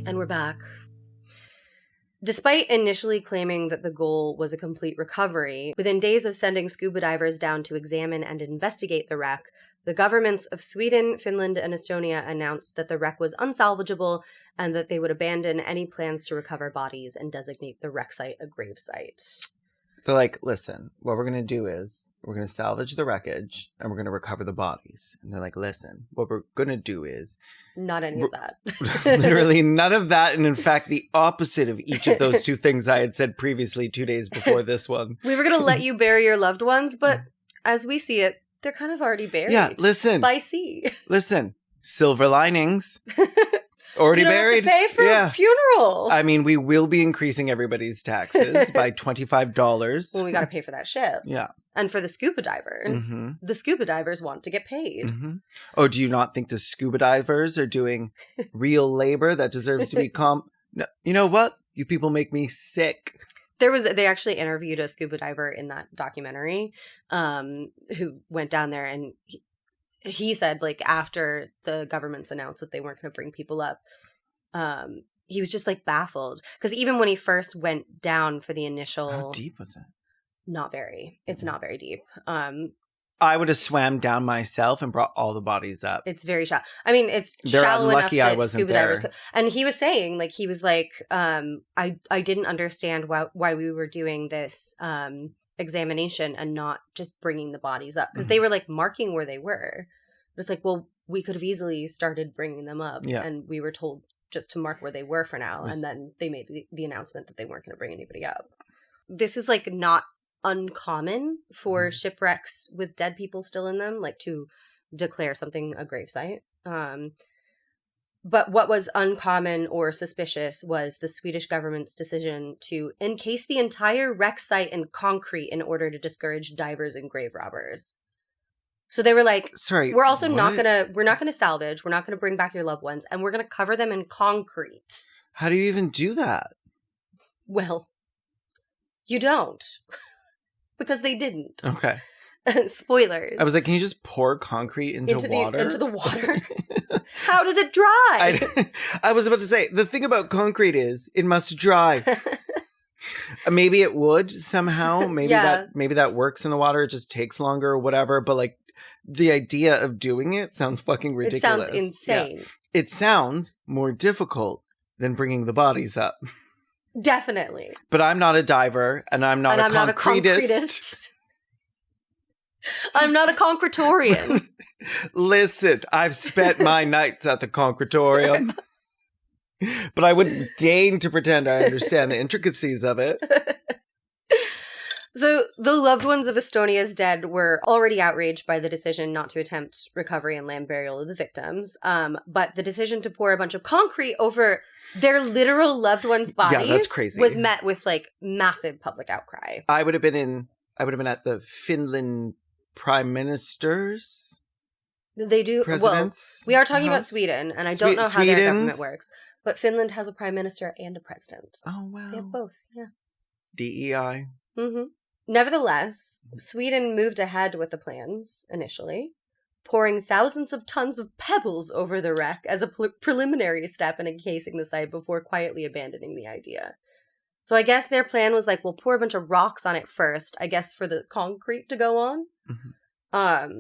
And we're back. Despite initially claiming that the goal was a complete recovery, within days of sending scuba divers down to examine and investigate the wreck, the governments of Sweden, Finland, and Estonia announced that the wreck was unsalvageable and that they would abandon any plans to recover bodies and designate the wreck site a grave site.
They're like, listen, what we're going to do is we're going to salvage the wreckage and we're going to recover the bodies. And they're like, listen, what we're going to do is...
Not any of that.
Literally none of that. And in fact, the opposite of each of those two things I had said previously 2 days before this one.
We were going to let you bury your loved ones, but as we see it, they're kind of already buried.
Yeah, listen.
By sea.
Listen, silver linings. Already
you don't
buried.
Have to pay for a funeral.
I mean, we will be increasing everybody's taxes by $25.
Well, we got to pay for that ship.
Yeah.
And for the scuba divers, the scuba divers want to get paid.
Oh, do you not think the scuba divers are doing real labor that deserves to be No, you know what? You people make me sick.
They actually interviewed a scuba diver in that documentary who went down there, and he said, like, after the governments announced that they weren't going to bring people up, he was just, like, baffled. Because even when he first went down for the initial...
How deep was it?
Not very. It's not very deep.
I would have swam down myself and brought all the bodies up.
It's very shallow. I mean, it's
They're
shallow
unlucky
enough
I
that
wasn't
scuba
there.
divers... And he was saying, like, I didn't understand why we were doing this examination and not just bringing the bodies up. Because they were, like, marking where they were. It's like, well, we could have easily started bringing them up.
Yeah.
And we were told just to mark where they were for now. And then they made the announcement that they weren't going to bring anybody up. This is, like, not uncommon for shipwrecks with dead people still in them, like, to declare something a gravesite. But what was uncommon or suspicious was the Swedish government's decision to encase the entire wreck site in concrete in order to discourage divers and grave robbers. So they were like,
sorry,
we're also not gonna salvage, we're not gonna bring back your loved ones, and we're gonna cover them in concrete.
How do you even do that?
Well, you don't. Because they didn't.
Okay.
Spoilers.
I was like, can you just pour concrete into water?
Into the water? How does it dry?
I was about to say, the thing about concrete is it must dry. Maybe it would somehow. Maybe that works in the water. It just takes longer or whatever. But like the idea of doing it sounds fucking ridiculous.
It sounds insane.
Yeah. It sounds more difficult than bringing the bodies up.
Definitely.
But I'm not a diver and I'm not a concretist.
I'm not a concretorian.
Listen, I've spent my nights at the concretorium. But I wouldn't deign to pretend I understand the intricacies of it.
So the loved ones of Estonia's dead were already outraged by the decision not to attempt recovery and land burial of the victims. But the decision to pour a bunch of concrete over their literal loved ones' bodies
that's crazy.
Was met with like massive public outcry.
I would have been at the Finland Prime Minister's.
They do.
President's
we are talking about Sweden, and I don't know how their government works. But Finland has a prime minister and a president.
Oh, wow.
They have both, yeah.
DEI.
Mm-hmm. Nevertheless, Sweden moved ahead with the plans initially, pouring thousands of tons of pebbles over the wreck as a preliminary step in encasing the site before quietly abandoning the idea. So I guess their plan was like, we'll pour a bunch of rocks on it first, I guess for the concrete to go on. Mm-hmm.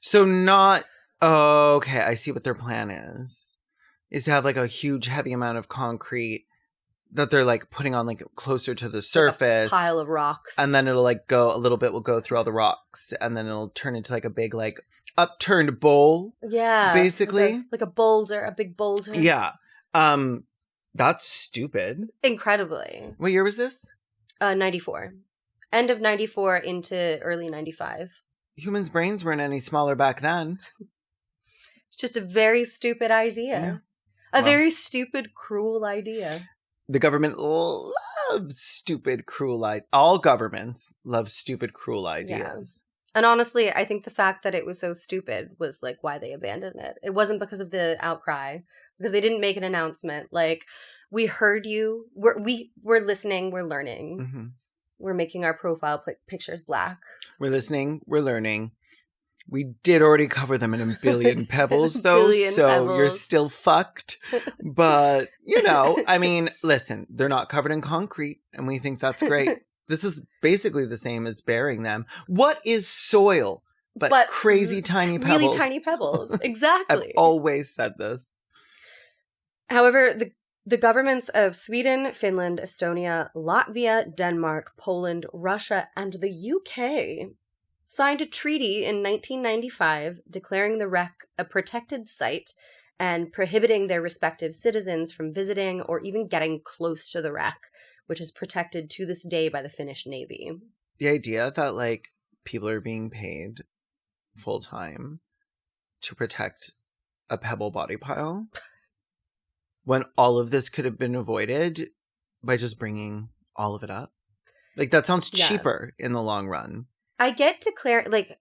So not... Oh, okay, I see what their plan is to have like a huge heavy amount of concrete that they're like putting on like closer to the surface.
Like a pile of rocks.
And then it'll like go, a little bit will go through all the rocks and then it'll turn into like a big like upturned bowl.
Yeah.
Basically.
Like a boulder, a big boulder.
Yeah. That's stupid.
Incredibly.
What year was this?
94. End of 94 into early 95.
Humans' brains weren't any smaller back then.
It's just a very stupid idea. Yeah. A very stupid, cruel idea.
The government loves stupid, cruel ideas. All governments love stupid, cruel ideas.
Yeah. And honestly, I think the fact that it was so stupid was like why they abandoned it. It wasn't because of the outcry, because they didn't make an announcement. Like, we heard you. We're listening. We're learning. Mm-hmm. We're making our profile pictures black. We're
listening. We're learning. We did already cover them in a billion pebbles, though, you're still fucked. But, you know, I mean, listen, they're not covered in concrete, and we think that's great. This is basically the same as burying them. What is soil but crazy tiny pebbles?
Really tiny pebbles, exactly.
I've always said this.
However, The governments of Sweden, Finland, Estonia, Latvia, Denmark, Poland, Russia, and the UK signed a treaty in 1995 declaring the wreck a protected site and prohibiting their respective citizens from visiting or even getting close to the wreck, which is protected to this day by the Finnish Navy.
The idea that, like, people are being paid full-time to protect a pebble body pile when all of this could have been avoided by just bringing all of it up. Like, that sounds cheaper in the long run.
I get like,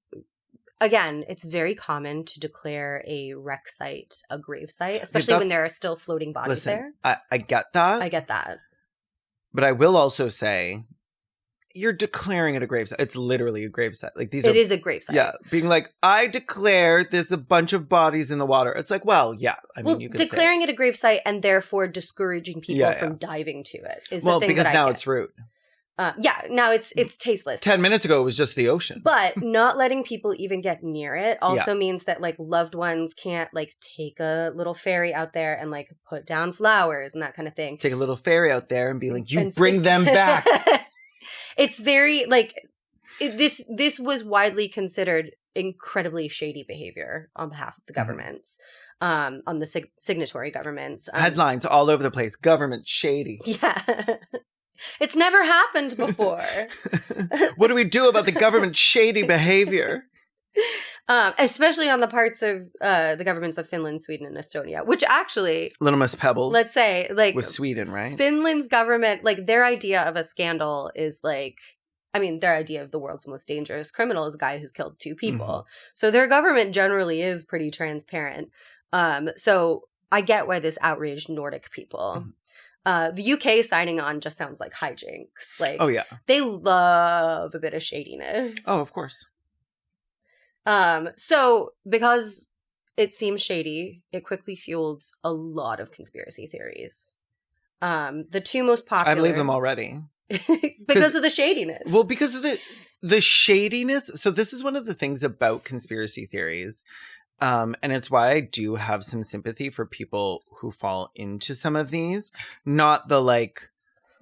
again, it's very common to declare a wreck site a grave site, especially when there are still floating bodies there.
I get that.
I get that.
But I will also say, you're declaring it a grave site. It's literally a grave site. Like,
it is a grave site.
Yeah. Being like, I declare there's a bunch of bodies in the water. It's like, well, yeah. I mean, you can
declaring it a grave site and therefore discouraging people from diving to it is the thing
because
that
now it's rude.
Now it's tasteless.
10 minutes ago, it was just the ocean.
But not letting people even get near it also means that, like, loved ones can't, like, take a little ferry out there and, like, put down flowers and that kind of thing.
Take a little ferry out there and be like, you bring them back.
It's very, like, this was widely considered incredibly shady behavior on behalf of the governments, on the signatory governments.
Headlines all over the place. Government shady.
Yeah. It's never happened before.
What do we do about the government shady behavior?
Especially on the parts of the governments of Finland, Sweden, and Estonia, which actually...
Little Miss Pebbles.
Let's say, like...
Was Sweden, right?
Finland's government, like, their idea of a scandal is, like... I mean, their idea of the world's most dangerous criminal is a guy who's killed 2 people. Mm-hmm. So their government generally is pretty transparent. So I get why this outraged Nordic people... Mm-hmm. The UK signing on just sounds like hijinks. Like, oh yeah, they love a bit of shadiness.
Oh, of course.
So because it seems shady, it quickly fueled a lot of conspiracy theories. The 2 most popular,
I believe them already
because of the shadiness.
Well, because of the shadiness. So this is one of the things about conspiracy theories. And it's why I do have some sympathy for people who fall into some of these. Not the, like,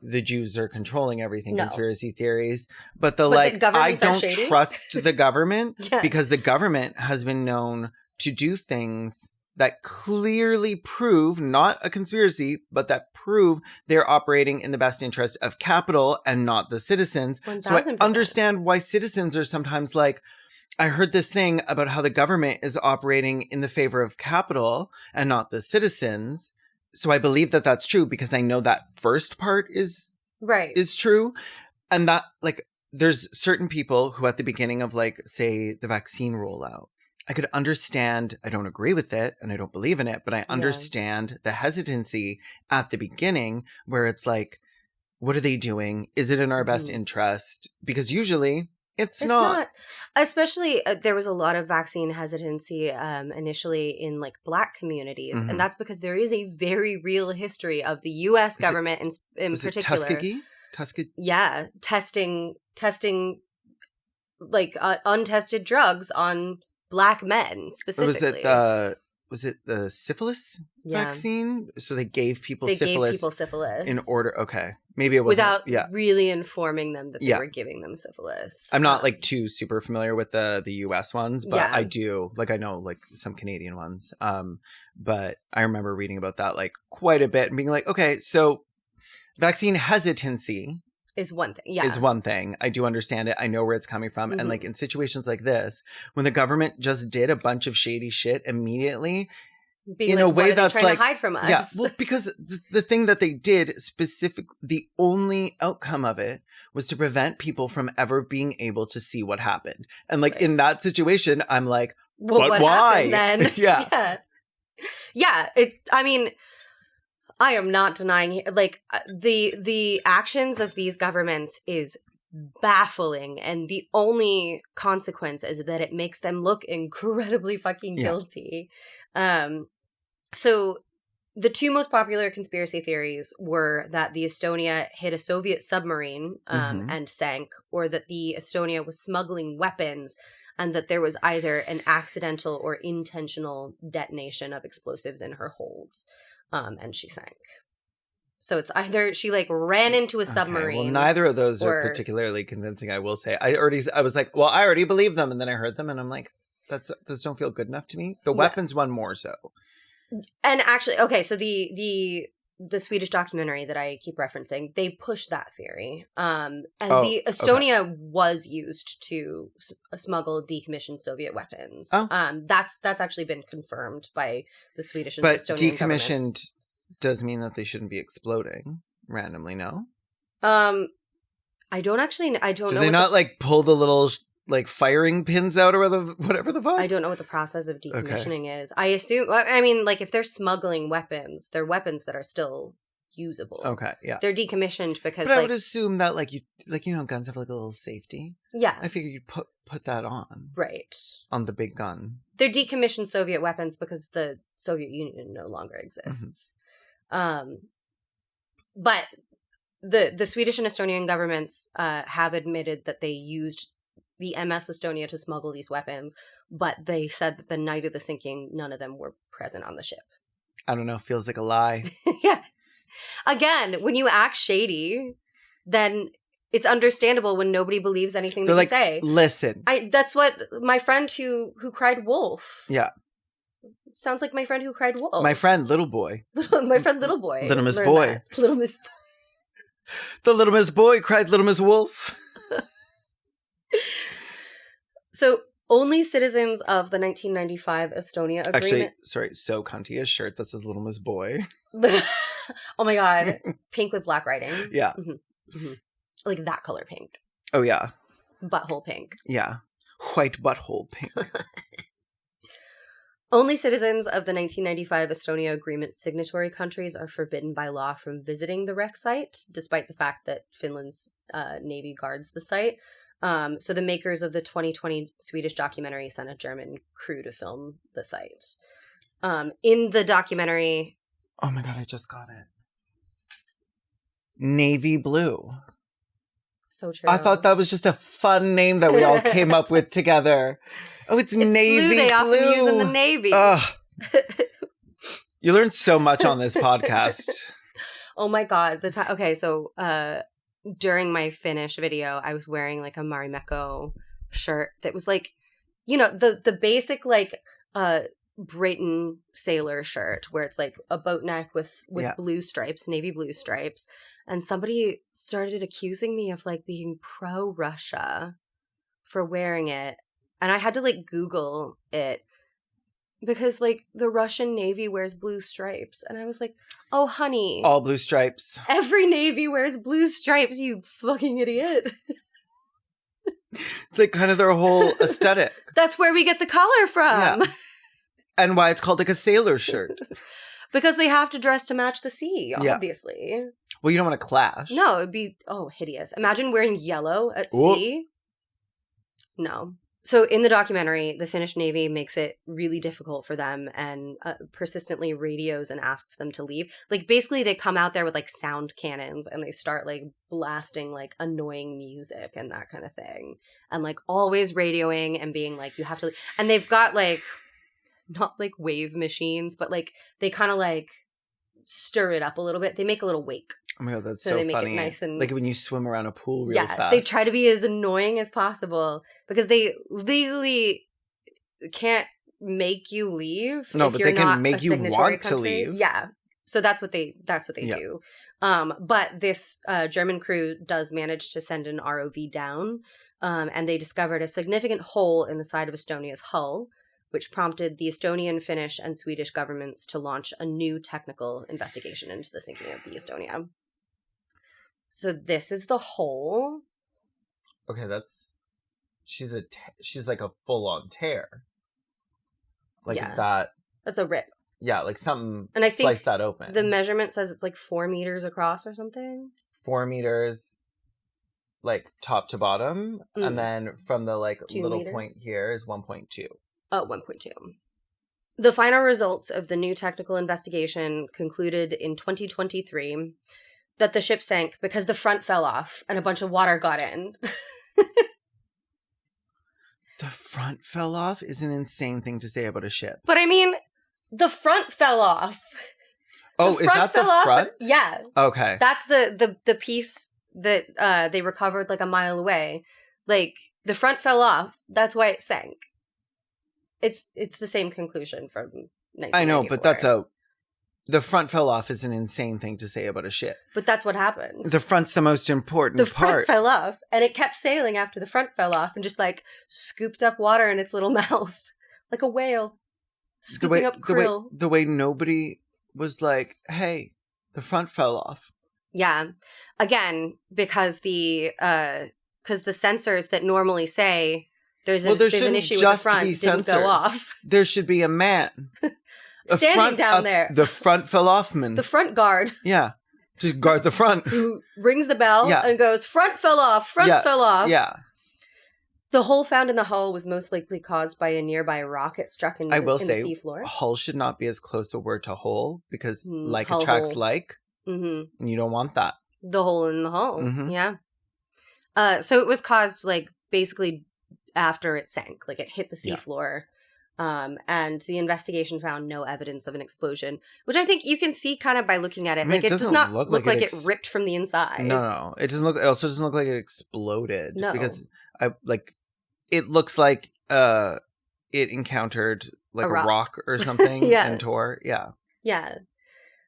the Jews are controlling everything conspiracy theories, but like, I don't trust the government because the government has been known to do things that clearly prove, not a conspiracy, but that prove they're operating in the best interest of capital and not the citizens. 1000%. So I understand why citizens are sometimes like, I heard this thing about how the government is operating in the favor of capital and not the citizens. So I believe that that's true because I know that first part is true. And that, like, there's certain people who at the beginning of, like, say, the vaccine rollout, I could understand, I don't agree with it and I don't believe in it, but I understand the hesitancy at the beginning where it's like, what are they doing? Is it in our best interest? Because usually... It's not.
Especially, there was a lot of vaccine hesitancy initially in, like, Black communities. And that's because there is a very real history of the U.S. government in particular.
Tuskegee?
Yeah. Testing like, untested drugs on Black men, specifically.
Was it the syphilis vaccine? So they gave people syphilis in order. Okay. Maybe it wasn't.
Without really informing them that they were giving them syphilis.
I'm not, like, too super familiar with the US ones, but I do. Like, I know, like, some Canadian ones. But I remember reading about that, like, quite a bit and being like, okay, so vaccine hesitancy
is one thing. Yeah.
Is one thing. I do understand it. I know where it's coming from. And, like, in situations like this, when the government just did a bunch of shady shit immediately, in a way that's
trying to hide from us.
Yeah. Well, because the thing that they did specifically, the only outcome of it was to prevent people from ever being able to see what happened. And, like, in that situation, I'm like, well, but why?
Then? Yeah. I mean, I am not denying, like, the actions of these governments is baffling, and the only consequence is that it makes them look incredibly fucking guilty. So the 2 most popular conspiracy theories were that the Estonia hit a Soviet submarine and sank, or that the Estonia was smuggling weapons, and that there was either an accidental or intentional detonation of explosives in her holds. And she sank. So it's either she like ran into a submarine.
Well, neither of those are particularly convincing, I will say. I was like, well, I already believe them. And then I heard them and I'm like, those don't feel good enough to me. The weapons one more so.
And actually, okay, so the Swedish documentary that I keep referencing, they push that theory. The Estonia was used to smuggle decommissioned Soviet weapons. That's actually been confirmed by the Swedish and Estonian
decommissioned
governments.
Does mean that they shouldn't be exploding randomly, no?
I don't know.
Do they not like pull the little like firing pins out or whatever the fuck?
I don't know what the process of decommissioning is. I assume, I mean, like if they're smuggling weapons, they're weapons that are still usable.
Okay, yeah.
They're decommissioned because
I would assume that guns have like a little safety.
Yeah.
I figured you'd put that on.
Right.
On the big gun.
They're decommissioned Soviet weapons because the Soviet Union no longer exists. Mm-hmm. But the Swedish and Estonian governments have admitted that they used the MS Estonia to smuggle these weapons, but they said that the night of the sinking, none of them were present on the ship.
I don't know. Feels like a lie.
Yeah. Again, when you act shady, then it's understandable when nobody believes anything that you say.
Listen.
That's what my friend who cried wolf.
Yeah.
Sounds like my friend who cried wolf.
My friend, little boy.
My friend, little boy.
Little Miss Boy.
Little Miss.
The Little Miss Boy cried Little Miss Wolf.
So, only citizens of the 1995 Estonia agreement...
Actually, sorry, so cunty, a shirt that says Little Miss Boy.
Oh my god. Pink with black writing.
Yeah.
Mm-hmm. Mm-hmm. Like that color pink.
Oh, yeah.
Butthole pink.
Yeah. White butthole pink.
Only citizens of the 1995 Estonia Agreement signatory countries are forbidden by law from visiting the wreck site, despite the fact that Finland's Navy guards the site. So the makers of the 2020 Swedish documentary sent a German crew to film the site. In the documentary...
Oh my god, I just got it. Navy Blue.
So true.
I thought that was just a fun name that we all came up with together. Oh, it's Navy Blue.
They often use in the Navy.
You learned so much on this podcast.
Oh my god. Okay, so during my Finnish video, I was wearing like a Marimekko shirt that was like, you know, the basic like Britain sailor shirt where it's like a boat neck with blue stripes, navy blue stripes. And somebody started accusing me of like being pro-Russia for wearing it. And I had to like Google it because like the Russian Navy wears blue stripes. And I was like, oh, honey.
All blue stripes.
Every Navy wears blue stripes, you fucking idiot.
It's like kind of their whole aesthetic.
That's where we get the color from.
Yeah. And why it's called like a sailor shirt.
Because they have to dress to match the sea, obviously.
Yeah. Well, you don't want to clash.
No, it'd be, hideous. Imagine wearing yellow at sea. No. So in the documentary, the Finnish Navy makes it really difficult for them and persistently radios and asks them to leave. Like basically they come out there with like sound cannons and they start like blasting like annoying music and that kind of thing. And like always radioing and being like, you have to leave. And they've got like, not like wave machines, but like they kind of like stir it up a little bit. They make a little wake.
Oh my god, that's
so
so
they make
funny.
It nice and
like when you swim around a pool real fast.
They try to be as annoying as possible because they legally can't make you leave.
No, but they can make you want to leave.
Yeah. So that's what they do. But this German crew does manage to send an ROV down, and they discovered a significant hole in the side of Estonia's hull, which prompted the Estonian, Finnish, and Swedish governments to launch a new technical investigation into the sinking of the Estonia. So this is the hole.
Okay, she's like a full-on tear. Like that.
That's a rip.
Yeah, like something
and I think
slice that open.
The measurement says it's like 4 meters across or something.
4 meters, like top to bottom. And then from the like little point here is 1.2.
1.2. The final results of the new technical investigation concluded in 2023 that the ship sank because the front fell off and a bunch of water got in.
The front fell off is an insane thing to say about a ship.
But I mean, the front fell off.
Oh, is that the front?
Yeah.
Okay.
That's the piece that they recovered like a mile away. Like, the front fell off. That's why it sank. It's the same conclusion from 1994.
I know, but the front fell off is an insane thing to say about a ship.
But that's what happened.
The front's the most important
part.
The
front fell off, and it kept sailing after the front fell off and just, like, scooped up water in its little mouth. Like a whale. Scooping up krill.
The way nobody was like, hey, the front fell off.
Yeah. Again, because the sensors that normally say there's an issue with the front didn't go off.
There should be a man.
Standing down there.
The front fell off man.
The front guard.
Yeah. To guard the front.
Who rings the bell and goes, front fell off, fell off.
Yeah.
The hole found in the hull was most likely caused by a nearby rocket struck in the seafloor.
Hull should not be as close a word to hole because like
hull
attracts
hole.
like.
Mm-hmm.
And you don't want that.
The hole in the hull. Mm-hmm. Yeah. So it was caused like basically after it sank. Like it hit the seafloor. And the investigation found no evidence of an explosion, which I think you can see kind of by looking at it. Like it does not look like it ripped from the inside.
No. It doesn't look. It also doesn't look like it exploded.
No,
because it looks like it encountered like a rock or something and tore. Yeah.
Yeah.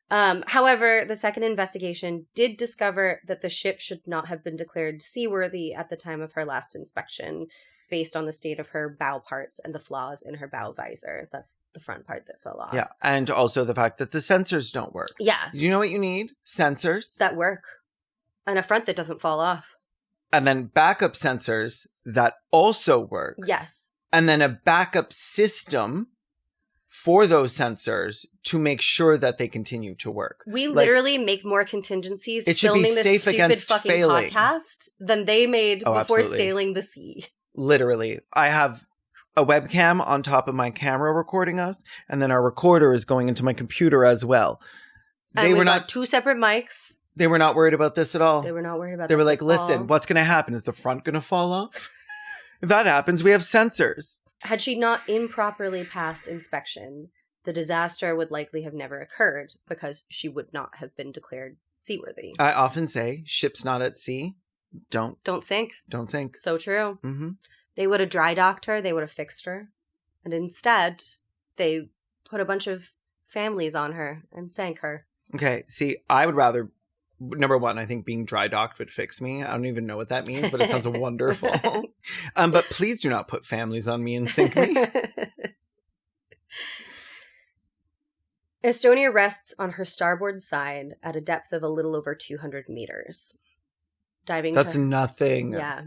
However, the second investigation did discover that the ship should not have been declared seaworthy at the time of her last inspection, based on the state of her bow parts and the flaws in her bow visor. That's the front part that fell off.
Yeah, and also the fact that the sensors don't work.
Yeah.
You know what you need? Sensors.
That work. And a front that doesn't fall off.
And then backup sensors that also work.
Yes.
And then a backup system for those sensors to make sure that they continue to work.
We literally make more contingencies
it should
filming
be
this
safe
stupid
against
fucking
failing.
podcast than they made before
absolutely.
sailing the sea.
Literally. I have a webcam on top of my camera recording us, and then our recorder is going into my computer as well.
And we got 2 separate mics.
They were not worried about this at all.
They were not worried about
this. They were like,
at all.
listen, what's going to happen? Is the front going to fall off? If that happens, we have sensors.
Had she not improperly passed inspection, the disaster would likely have never occurred because she would not have been declared seaworthy.
I often say, ships not at sea, don't
sink.
Don't sink.
So true.
Mm-hmm.
They would have dry docked her. They would have fixed her. And instead, they put a bunch of families on her and sank her.
Okay, see, I would rather... Number one, I think being dry docked would fix me. I don't even know what that means, but it sounds wonderful. But please do not put families on me and sink me.
Estonia rests on her starboard side at a depth of a little over 200 meters. Diving.
That's nothing.
Yeah.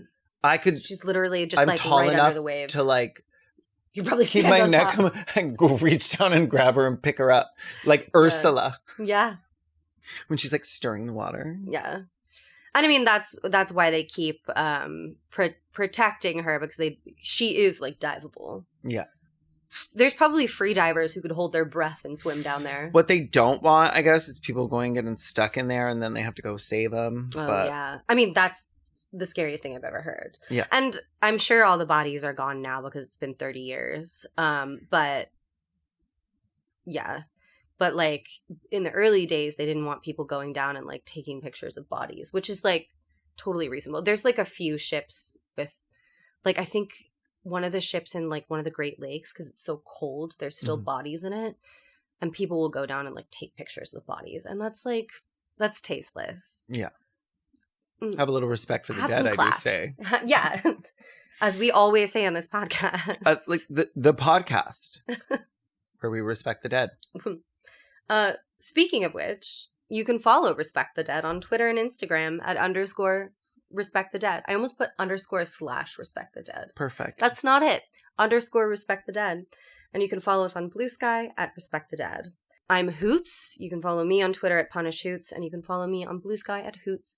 She's
literally just
I'm
like
tall
right
enough
under the waves.
to like.
You probably
keep my neck and go reach down and grab her and pick her up like Ursula.
Yeah.
When she's like stirring the water.
Yeah. And I mean, that's why they keep protecting her, because she is like diveable.
Yeah.
There's probably free divers who could hold their breath and swim down there.
What they don't want, I guess, is people going and getting stuck in there and then they have to go save them.
Oh, yeah. I mean, that's the scariest thing I've ever heard.
Yeah.
And I'm sure all the bodies are gone now because it's been 30 years. But yeah. But like in the early days, they didn't want people going down and like taking pictures of bodies, which is like totally reasonable. There's like a few ships with like, I think one of the ships in like one of the Great Lakes, because it's so cold, there's still bodies in it. And people will go down and like take pictures of the bodies. And that's tasteless.
Yeah. Have a little respect for the dead, I do say.
Yeah. As we always say on this podcast.
Like the podcast where we respect the dead.
Speaking of which, you can follow Respect the Dead on Twitter and Instagram at _Respect the Dead. I almost put _/Respect the Dead.
Perfect.
That's not it. _Respect the Dead. And you can follow us on Blue Sky at Respect the Dead. I'm Hoots. You can follow me on Twitter at Punish Hoots, and you can follow me on Blue Sky at Hoots.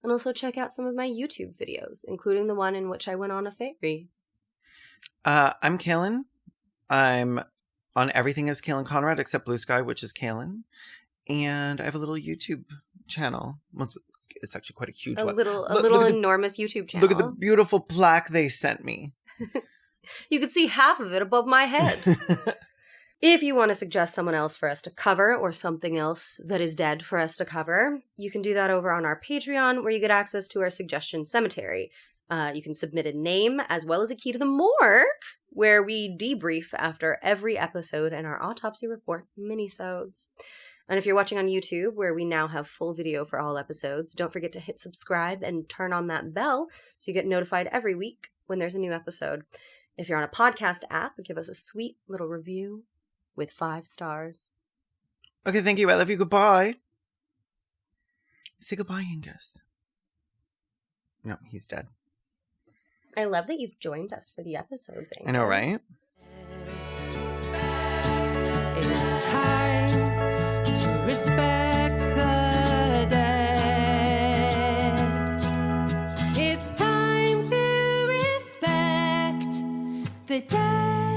And also check out some of my YouTube videos, including the one in which I went on a ferry.
I'm Kaylin. I'm on everything as Kaylin Conrad except Blue Sky, which is Kaylin. And I have a little YouTube channel. It's actually quite a huge one.
A little enormous YouTube channel.
Look at the beautiful plaque they sent me.
You could see half of it above my head. If you want to suggest someone else for us to cover or something else that is dead for us to cover, you can do that over on our Patreon, where you get access to our suggestion cemetery. You can submit a name as well as a key to the morgue, where we debrief after every episode and our autopsy report minisodes. And if you're watching on YouTube, where we now have full video for all episodes, don't forget to hit subscribe and turn on that bell so you get notified every week when there's a new episode. If you're on a podcast app, give us a sweet little review with 5 stars.
Okay, thank you. I love you. Goodbye. Say goodbye, Angus. No, he's dead.
I love that you've joined us for the episodes, Angus.
I know, right?
It's time to respect the dead. It's time to respect the dead.